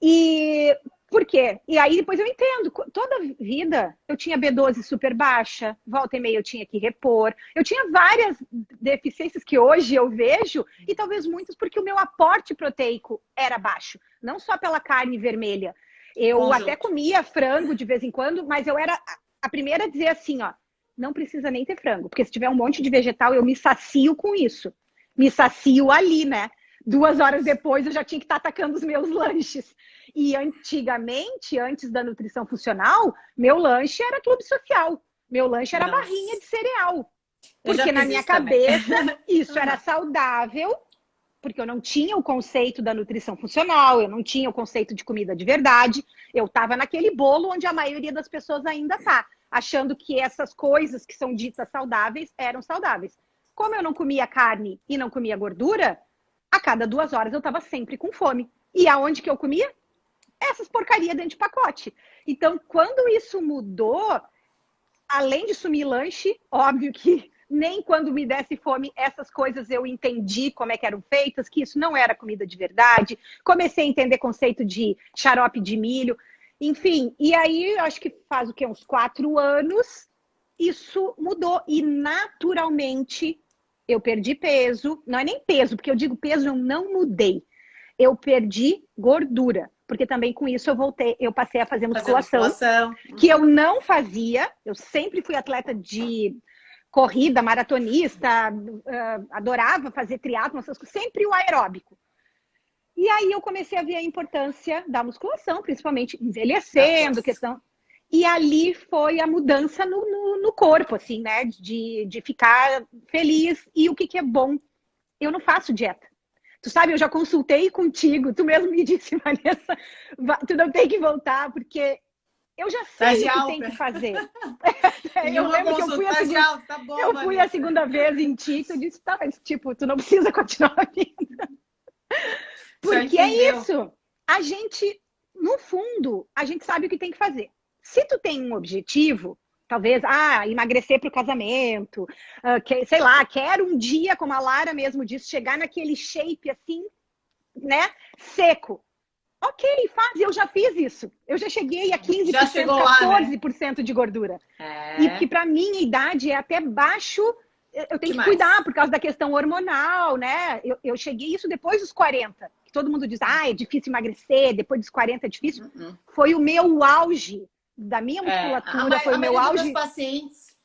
E por quê? E aí depois eu entendo. Toda vida eu tinha B12 super baixa, volta e meia eu tinha que repor. Eu tinha várias deficiências que hoje eu vejo, e talvez muitas porque o meu aporte proteico era baixo. Não só pela carne vermelha. Eu até comia frango de vez em quando, mas eu era a primeira a dizer assim, ó, não precisa nem ter frango, porque se tiver um monte de vegetal, eu me sacio com isso. Me sacio ali, né? 2 horas depois, eu já tinha que estar atacando os meus lanches. E antigamente, antes da nutrição funcional, meu lanche era clube social. Meu lanche era barrinha de cereal. Porque na minha cabeça, isso era saudável, porque eu não tinha o conceito da nutrição funcional, eu não tinha o conceito de comida de verdade. Eu estava naquele bolo onde a maioria das pessoas ainda está, achando que essas coisas que são ditas saudáveis eram saudáveis. Como eu não comia carne e não comia gordura, a cada 2 horas eu estava sempre com fome. E aonde que eu comia? Essas porcarias dentro de pacote. Então, quando isso mudou, além de sumir lanche, óbvio que nem quando me desse fome, essas coisas eu entendi como é que eram feitas, que isso não era comida de verdade. Comecei a entender conceito de xarope de milho. Enfim, e aí, acho que faz o quê? Uns 4 anos, isso mudou. E naturalmente, eu perdi peso. Não é nem peso, porque eu digo peso, eu não mudei. Eu perdi gordura. Porque também com isso eu passei a fazer musculação. Que eu não fazia. Eu sempre fui atleta de corrida, maratonista, adorava fazer triatlon, sempre o aeróbico. E aí eu comecei a ver a importância da musculação, principalmente envelhecendo, questão... E ali foi a mudança no corpo, assim, né? De ficar feliz. E o que é bom? Eu não faço dieta. Tu sabe, eu já consultei contigo, tu mesmo me disse, Vanessa, tu não tem que voltar, porque eu já sei o que tem que fazer. Eu lembro que eu fui a segunda vez em ti, tu disse, tá, mas tipo, tu não precisa continuar a vida. Porque é isso. A gente, no fundo, a gente sabe o que tem que fazer. Se tu tem um objetivo, talvez, emagrecer para o casamento, sei lá, quero um dia, como a Lara mesmo disse, chegar naquele shape assim, né, seco. Ok, faz, eu já fiz isso. Eu já cheguei a 15%, 14% de gordura. E que para minha idade é até baixo, eu tenho que cuidar por causa da questão hormonal, né? Eu cheguei isso depois dos 40. Que todo mundo diz, é difícil emagrecer, depois dos 40 é difícil. Foi o meu auge da minha musculatura, foi o meu auge. Dos pacientes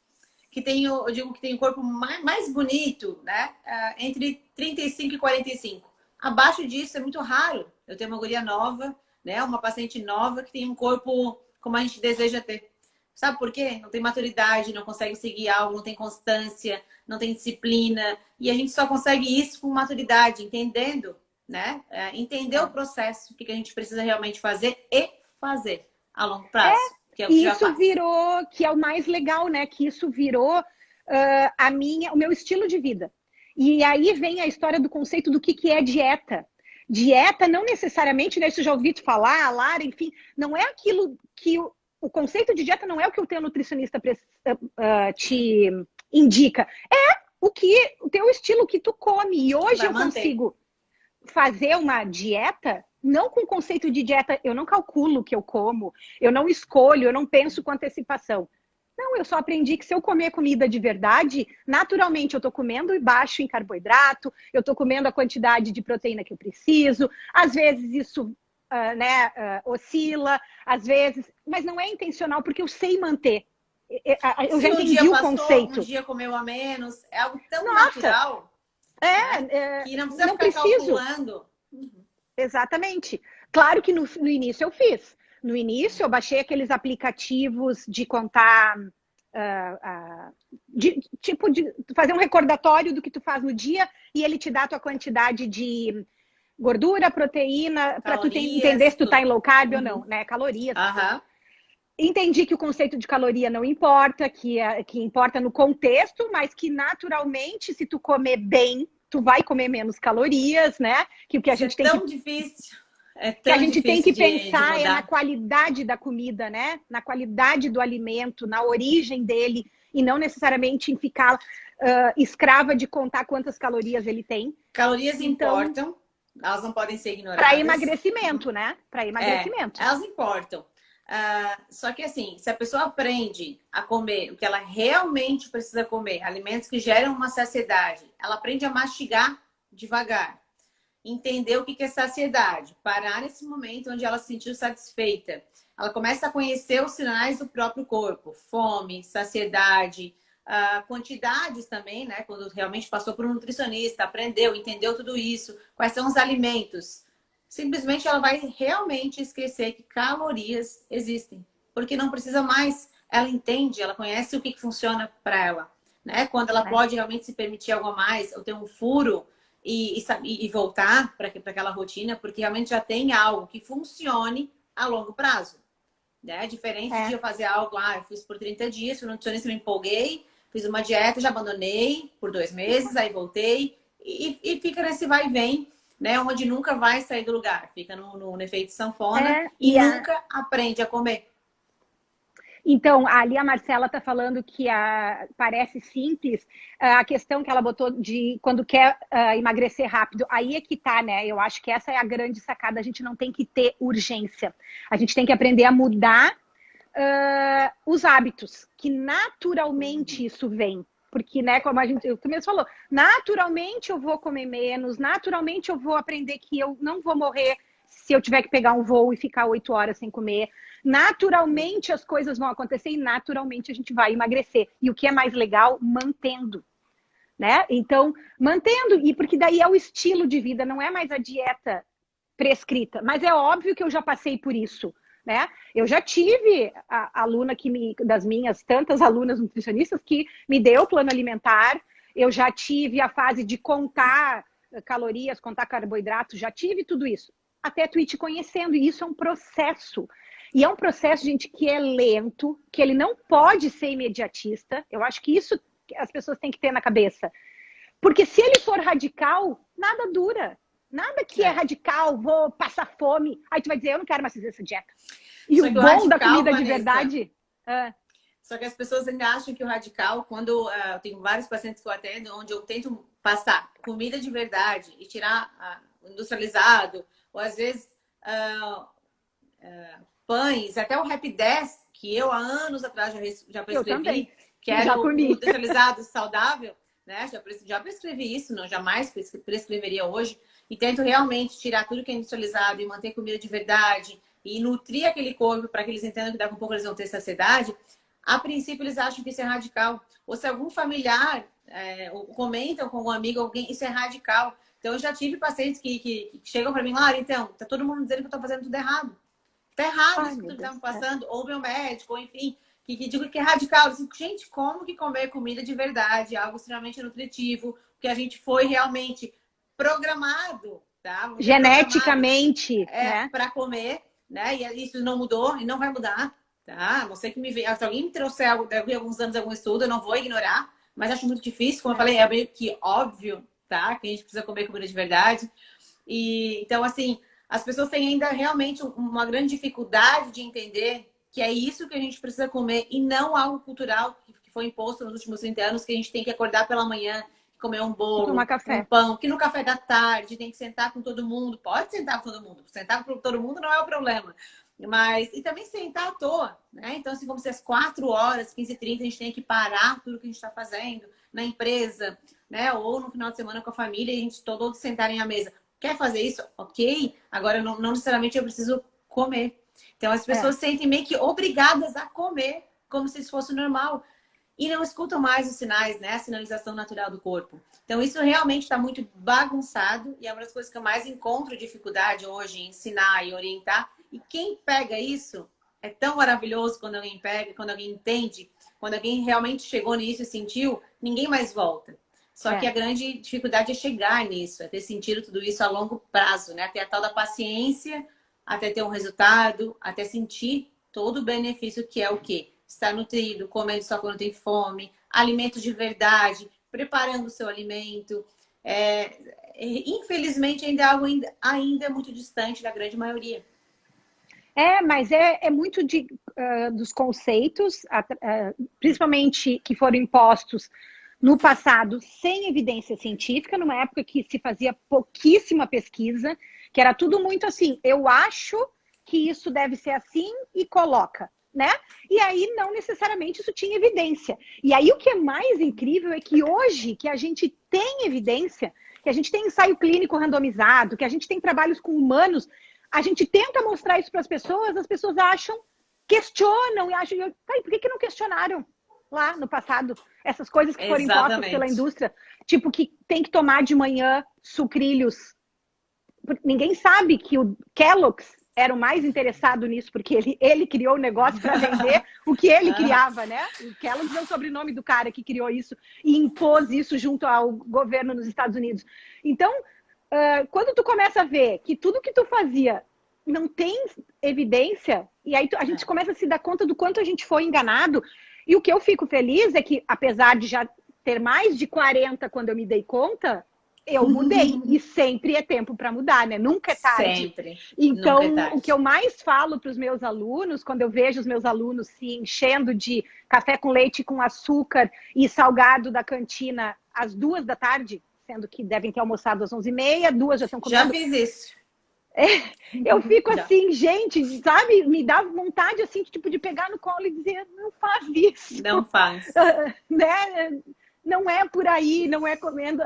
que tem, eu digo que tem o corpo mais bonito, né? Entre 35 e 45. Abaixo disso é muito raro. Eu tenho uma guria nova, né? Uma paciente nova que tem um corpo como a gente deseja ter. Sabe por quê? Não tem maturidade, não consegue seguir algo, não tem constância, não tem disciplina. E a gente só consegue isso com maturidade, entendendo né? Entender o processo, o que a gente precisa realmente fazer e fazer a longo prazo. Que é o que E já isso faz. virou, que é o mais legal, né? Que isso virou o meu estilo de vida. E aí vem a história do conceito do que é dieta. Dieta não necessariamente, né? Isso eu já ouvi tu falar, a Lara, enfim, não é aquilo que o conceito de dieta não é o que o teu nutricionista te indica. É o teu estilo, o que tu come. E hoje Vai eu manter. consigo fazer uma dieta, não com o conceito de dieta, eu não calculo o que eu como, eu não escolho, eu não penso com antecipação. Não, eu só aprendi que se eu comer comida de verdade, naturalmente eu estou comendo baixo em carboidrato, eu estou comendo a quantidade de proteína que eu preciso, às vezes isso oscila, às vezes, mas não é intencional, porque eu sei manter. Eu já Se um dia entendi o passou, um conceito. dia comeu a menos, é algo tão Nossa, natural, né? Que não precisa não ficar preciso. calculando. Exatamente. Claro que no início eu fiz. No início eu baixei aqueles aplicativos de contar, de fazer um recordatório do que tu faz no dia e ele te dá a tua quantidade de gordura, proteína, para tu entender Calorias, se tu tá em tudo. low carb ou não, Uhum. né? Calorias, tudo. Aham. Entendi que o conceito de caloria não importa, que importa no contexto, mas que naturalmente, se tu comer bem, tu vai comer menos calorias, né? Que o que a Isso é gente tem que tão difícil. É que a tão gente tem que difícil de pensar é na mudar. qualidade da comida, né? Na qualidade do alimento, na origem dele, e não necessariamente em ficar escrava de contar quantas calorias ele tem. Calorias Então, importam, elas não podem ser para ignoradas. emagrecimento, né? Para emagrecimento. Elas importam. Só que assim, se a pessoa aprende a comer o que ela realmente precisa comer, alimentos que geram uma saciedade, ela aprende a mastigar devagar, entender o que é saciedade, parar nesse momento onde ela se sentiu satisfeita. Ela começa a conhecer os sinais do próprio corpo, fome, saciedade, quantidades também, né? Quando realmente passou por um nutricionista, aprendeu, entendeu tudo isso, quais são os alimentos. Simplesmente ela vai realmente esquecer que calorias existem, porque não precisa mais. Ela entende, ela conhece o que funciona para ela, né? Quando ela Né? pode realmente se permitir algo a mais, ou ter um furo e voltar para aquela rotina, porque realmente já tem algo que funcione a longo prazo, né? Diferente de É. eu fazer algo, eu fiz por 30 dias, fui no nutricionista, me empolguei, fiz uma dieta, já abandonei por 2 meses, aí voltei e fica nesse vai e vem, né? Onde nunca vai sair do lugar, fica no efeito sanfona É, e nunca aprende a comer. Então, ali a Marcela está falando que parece simples a questão que ela botou de quando quer emagrecer rápido. Aí é que tá, né? Eu acho que essa é a grande sacada. A gente não tem que ter urgência. A gente tem que aprender a mudar os hábitos, que naturalmente isso vem. Porque, né, como tu mesmo falou, naturalmente eu vou comer menos, naturalmente eu vou aprender que eu não vou morrer se eu tiver que pegar um voo e ficar 8 horas sem comer. Naturalmente as coisas vão acontecer e naturalmente a gente vai emagrecer. E o que é mais legal, mantendo, né? Então, mantendo, e porque daí é o estilo de vida, não é mais a dieta prescrita. Mas é óbvio que eu já passei por isso, né? Eu já tive a aluna das minhas tantas alunas nutricionistas que me deu plano alimentar, eu já tive a fase de contar calorias, contar carboidratos, já tive tudo isso. Até tu ir te conhecendo, e isso é um processo. E é um processo, gente, que é lento, que ele não pode ser imediatista. Eu acho que isso as pessoas têm que ter na cabeça. Porque se ele for radical, nada dura. Nada que é radical, vou passar fome. Aí tu vai dizer, eu não quero mais fazer essa dieta. E Só o que o bom da radical, comida de Vanessa, verdade... Só que as pessoas ainda acham que o radical, quando eu tenho vários pacientes que eu atendo, onde eu tento passar comida de verdade e tirar o industrializado, ou às vezes pães, até o Happy 10, que eu há anos atrás já Eu também. prescrevi, que era Já o comi. industrializado saudável, né? Já prescrevi isso, não jamais prescreveria hoje. E tento realmente tirar tudo que é industrializado e manter comida de verdade e nutrir aquele corpo para que eles entendam que daqui a pouco eles vão ter saciedade. A princípio, eles acham que isso é radical. Ou se algum familiar comentam com um amigo, alguém, isso é radical. Então, eu já tive pacientes que chegam para mim, Lara, então, tá todo mundo dizendo que eu tô fazendo tudo errado. Tá errado isso que tu tá me passando. Ou meu médico, ou enfim, que digo que é radical. Assim, gente, como que comer comida de verdade, algo extremamente nutritivo, que a gente foi realmente programado tá? Você Geneticamente, né? Para comer, né? E isso não mudou e não vai mudar, tá? Não sei que me vê. Se alguém me trouxer alguns anos algum estudo, eu não vou ignorar, mas acho muito difícil. Como eu falei, é meio que óbvio, tá? Que a gente precisa comer comida de verdade. E então, assim, as pessoas têm ainda realmente uma grande dificuldade de entender que é isso que a gente precisa comer e não algo cultural que foi imposto nos últimos 30 anos, que a gente tem que acordar pela manhã, comer um tomar bolo, café. um pão, que no café da tarde tem que sentar com todo mundo. Pode sentar com todo mundo. Sentar com todo mundo não é o problema. Mas, e também sentar à toa, né? Então, assim, como se às 4 horas, 15h30, a gente tem que parar tudo que a gente está fazendo na empresa, né? Ou no final de semana com a família, e a gente todos sentarem à mesa. Quer fazer isso? Ok. Agora, não necessariamente eu preciso comer. Então, as pessoas sentem meio que obrigadas a comer, como se isso fosse normal. E não escutam mais os sinais, né? A sinalização natural do corpo. Então, isso realmente está muito bagunçado e é uma das coisas que eu mais encontro dificuldade hoje em ensinar e orientar. E quem pega isso é tão maravilhoso quando alguém pega, quando alguém entende, quando alguém realmente chegou nisso e sentiu, ninguém mais volta. Só que a grande dificuldade é chegar nisso, é ter sentido tudo isso a longo prazo, né? Até a tal da paciência, até ter um resultado, até sentir todo o benefício que é o quê? Estar nutrido, comendo só quando tem fome, alimentos de verdade, preparando o seu alimento. Infelizmente, ainda é algo ainda muito distante da grande maioria. Mas é muito dos conceitos, principalmente que foram impostos no passado sem evidência científica, numa época que se fazia pouquíssima pesquisa, que era tudo muito assim, eu acho que isso deve ser assim e coloca, né? E aí não necessariamente isso tinha evidência. E aí o que é mais incrível é que hoje que a gente tem evidência, que a gente tem ensaio clínico randomizado, que a gente tem trabalhos com humanos, a gente tenta mostrar isso para as pessoas acham, questionam e acham, por que não questionaram lá no passado essas coisas que foram impostas pela indústria? Tipo, que tem que tomar de manhã sucrilhos. Ninguém sabe que o Kellogg's era o mais interessado nisso, porque ele criou o negócio para vender o que ele criava, né? O Kellogg's é o sobrenome do cara que criou isso e impôs isso junto ao governo nos Estados Unidos. Então, quando tu começa a ver que tudo que tu fazia não tem evidência, e aí a gente começa a se dar conta do quanto a gente foi enganado. E o que eu fico feliz é que, apesar de já ter mais de 40 quando eu me dei conta, eu mudei. E sempre é tempo para mudar, né? Nunca é tarde. Sempre. Então, Nunca é tarde. O que eu mais falo para os meus alunos, quando eu vejo os meus alunos se enchendo de café com leite com açúcar e salgado da cantina às 2 da tarde, sendo que devem ter almoçado às 11h30, 2 já estão comendo. Já fiz isso. Eu fico assim, gente, sabe? Me dá vontade assim, tipo, de pegar no colo e dizer, não faz isso. Não faz. Né? Não é por aí, não é comendo.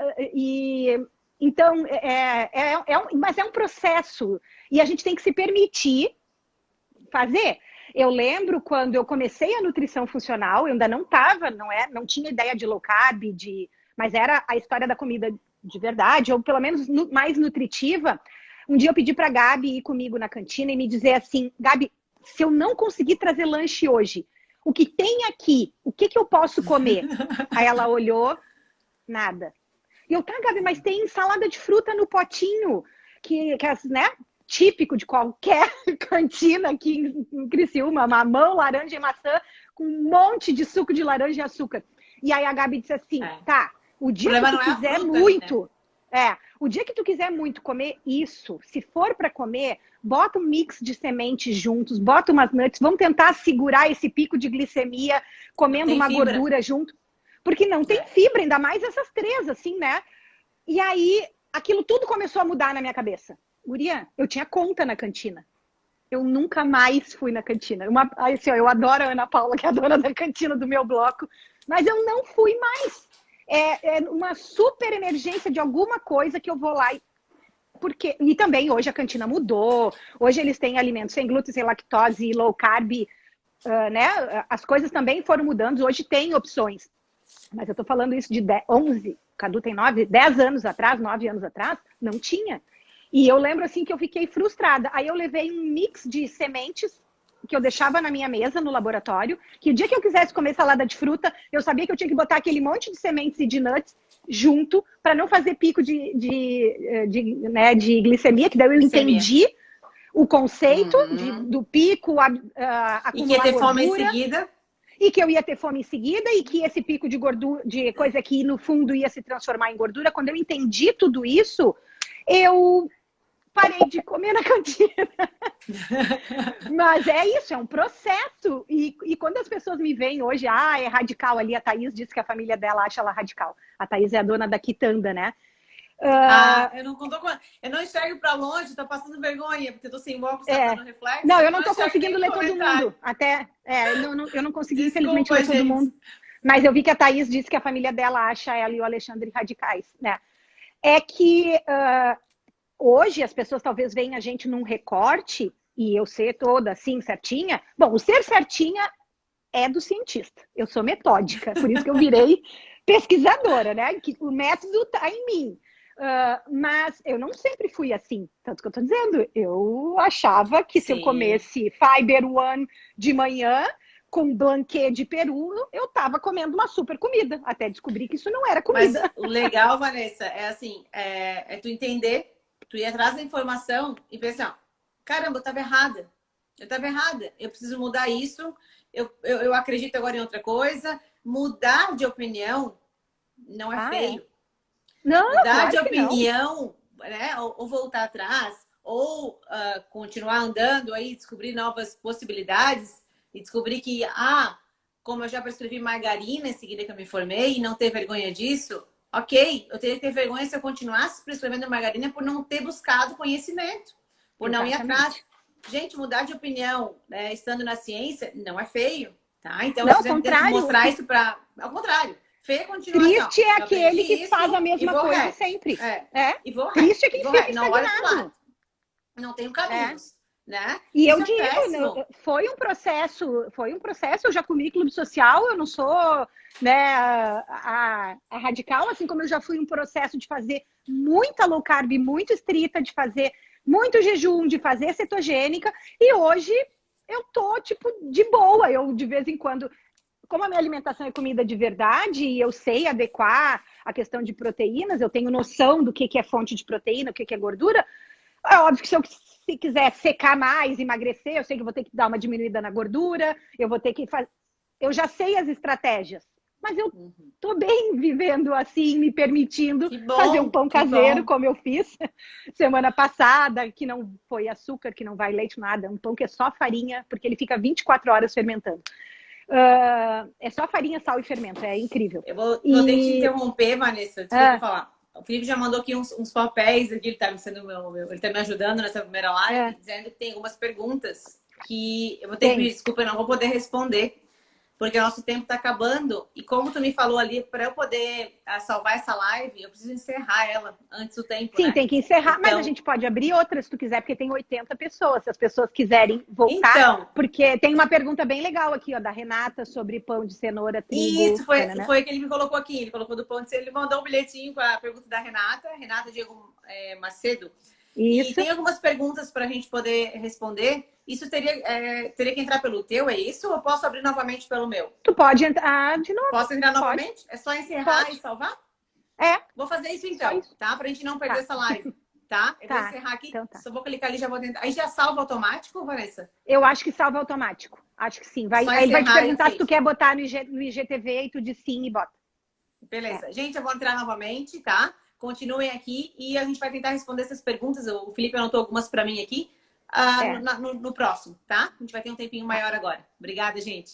Então, mas é um processo. E a gente tem que se permitir fazer. Eu lembro quando eu comecei a nutrição funcional, eu ainda não estava, não tinha ideia de low carb, mas era a história da comida de verdade, ou pelo menos mais nutritiva. Um dia eu pedi para a Gabi ir comigo na cantina e me dizer assim, Gabi, se eu não conseguir trazer lanche hoje, o que tem aqui? O que eu posso comer? Aí ela olhou, nada. E eu, Gabi, mas tem salada de fruta no potinho, que né, típico de qualquer cantina aqui em Criciúma, mamão, laranja e maçã, com um monte de suco de laranja e açúcar. E aí a Gabi disse assim, o dia que tu quiser muito... o dia que tu quiser muito comer isso, se for para comer, bota um mix de sementes juntos, bota umas nuts, vamos tentar segurar esse pico de glicemia comendo uma gordura junto, porque não tem fibra, ainda mais essas 3, assim, né? E aí, aquilo tudo começou a mudar na minha cabeça. Guria, eu tinha conta na cantina. Eu nunca mais fui na cantina. Assim, eu adoro a Ana Paula, que é a dona da cantina do meu bloco, mas eu não fui mais. É uma super emergência de alguma coisa que eu vou lá e também hoje a cantina mudou, hoje eles têm alimentos sem glúten, sem lactose, low carb, né? As coisas também foram mudando, hoje tem opções, mas eu tô falando isso de 11, Cadu tem 10 anos atrás, 9 anos atrás, não tinha. E eu lembro assim que eu fiquei frustrada, aí eu levei um mix de sementes que eu deixava na minha mesa no laboratório, que o dia que eu quisesse comer salada de fruta, eu sabia que eu tinha que botar aquele monte de sementes e de nuts junto para não fazer pico né, de glicemia, que daí eu entendi o conceito do pico, acumular e que ia ter gordura, fome em seguida. E que eu ia ter fome em seguida, e que esse pico de gordura, de coisa que no fundo ia se transformar em gordura. Quando eu entendi tudo isso, eu parei de comer na cantina. Mas é isso, é um processo. E quando as pessoas me veem hoje, é radical ali, a Thaís disse que a família dela acha ela radical. A Thaís é a dona da quitanda, né? Eu não enxergo pra longe, tô passando vergonha, porque tô sem óculos, tá no reflexo. Não, eu não tô conseguindo ler todo mundo. Eu não consegui, infelizmente, ler todo mundo. Mas eu vi que a Thaís disse que a família dela acha ela e o Alexandre radicais, né? É que hoje as pessoas talvez veem a gente num recorte, e eu ser toda assim, certinha. Bom, o ser certinha é do cientista. Eu sou metódica, por isso que eu virei pesquisadora, né? Que o método tá em mim. Mas eu não sempre fui assim, tanto que eu tô dizendo, eu achava que se eu comesse Fiber One de manhã com blanquê de peru, eu tava comendo uma super comida, até descobrir que isso não era comida. Mas o legal, Vanessa, é assim, é tu entender, tu ir atrás da informação e pensar, caramba, eu tava errada, eu preciso mudar isso, eu acredito agora em outra coisa. Mudar de opinião não é feio. Não, mudar claro de que opinião, né? Ou voltar atrás, ou continuar andando aí, descobrir novas possibilidades e descobrir que, como eu já prescrevi margarina em seguida que eu me formei e não ter vergonha disso, ok, eu teria que ter vergonha se eu continuasse prescrevendo margarina por não ter buscado conhecimento, por não ir atrás. Gente, mudar de opinião, né, estando na ciência, não é feio, tá? Então, eu tenho que mostrar isso para... Ao contrário. Triste é aquele que faz a mesma coisa sempre. Triste é quem fica estagnado. Não tem caminhos, né? E eu digo, foi um processo, eu já comi clube social, eu não sou, né, a radical, assim como eu já fui um processo de fazer muita low carb, muito estrita, de fazer muito jejum, de fazer cetogênica, e hoje eu tô, tipo, de boa, eu de vez em quando... Como a minha alimentação é comida de verdade e eu sei adequar a questão de proteínas, eu tenho noção do que é fonte de proteína, o que é gordura, é óbvio que se quiser secar mais, emagrecer, eu sei que eu vou ter que dar uma diminuída na gordura, eu vou ter que fazer... Eu já sei as estratégias, mas eu tô bem vivendo assim, me permitindo fazer um pão caseiro, como eu fiz semana passada, que não foi açúcar, que não vai leite, nada, um pão que é só farinha, porque ele fica 24 horas fermentando. É só farinha, sal e fermento, é incrível. Eu vou ter que te interromper, Vanessa, desculpa falar. O Felipe já mandou aqui uns papéis aqui, ele tá me ajudando nessa primeira live, dizendo que tem algumas perguntas que eu vou ter que pedir desculpa, eu não vou poder responder, porque o nosso tempo tá acabando. E como tu me falou ali, para eu poder salvar essa live, eu preciso encerrar ela antes do tempo, Sim, né? Tem que encerrar, então... mas a gente pode abrir outra se tu quiser, porque tem 80 pessoas, se as pessoas quiserem voltar. Então... Porque tem uma pergunta bem legal aqui, ó, da Renata, sobre pão de cenoura, trigo... Isso, foi que ele me colocou aqui, ele colocou do pão de cenoura, ele mandou um bilhetinho com a pergunta da Renata Diego Macedo. Isso. E tem algumas perguntas para a gente poder responder. Isso teria que entrar pelo teu, é isso? Ou posso abrir novamente pelo meu? Tu pode entrar de novo. Posso entrar novamente? É só encerrar e salvar? Vou fazer isso então, tá? Pra gente não perder essa live, tá? Eu vou encerrar aqui, então só vou clicar ali, já vou tentar. Aí já salva automático, Vanessa? Eu acho que salva automático. Acho que sim. Aí ele vai te perguntar se tu quer botar no IGTV e tu diz sim e bota. Beleza. Gente, eu vou entrar novamente, tá? Continuem aqui e a gente vai tentar responder essas perguntas. O Felipe anotou algumas para mim aqui no próximo, tá? A gente vai ter um tempinho maior agora. Obrigada, gente.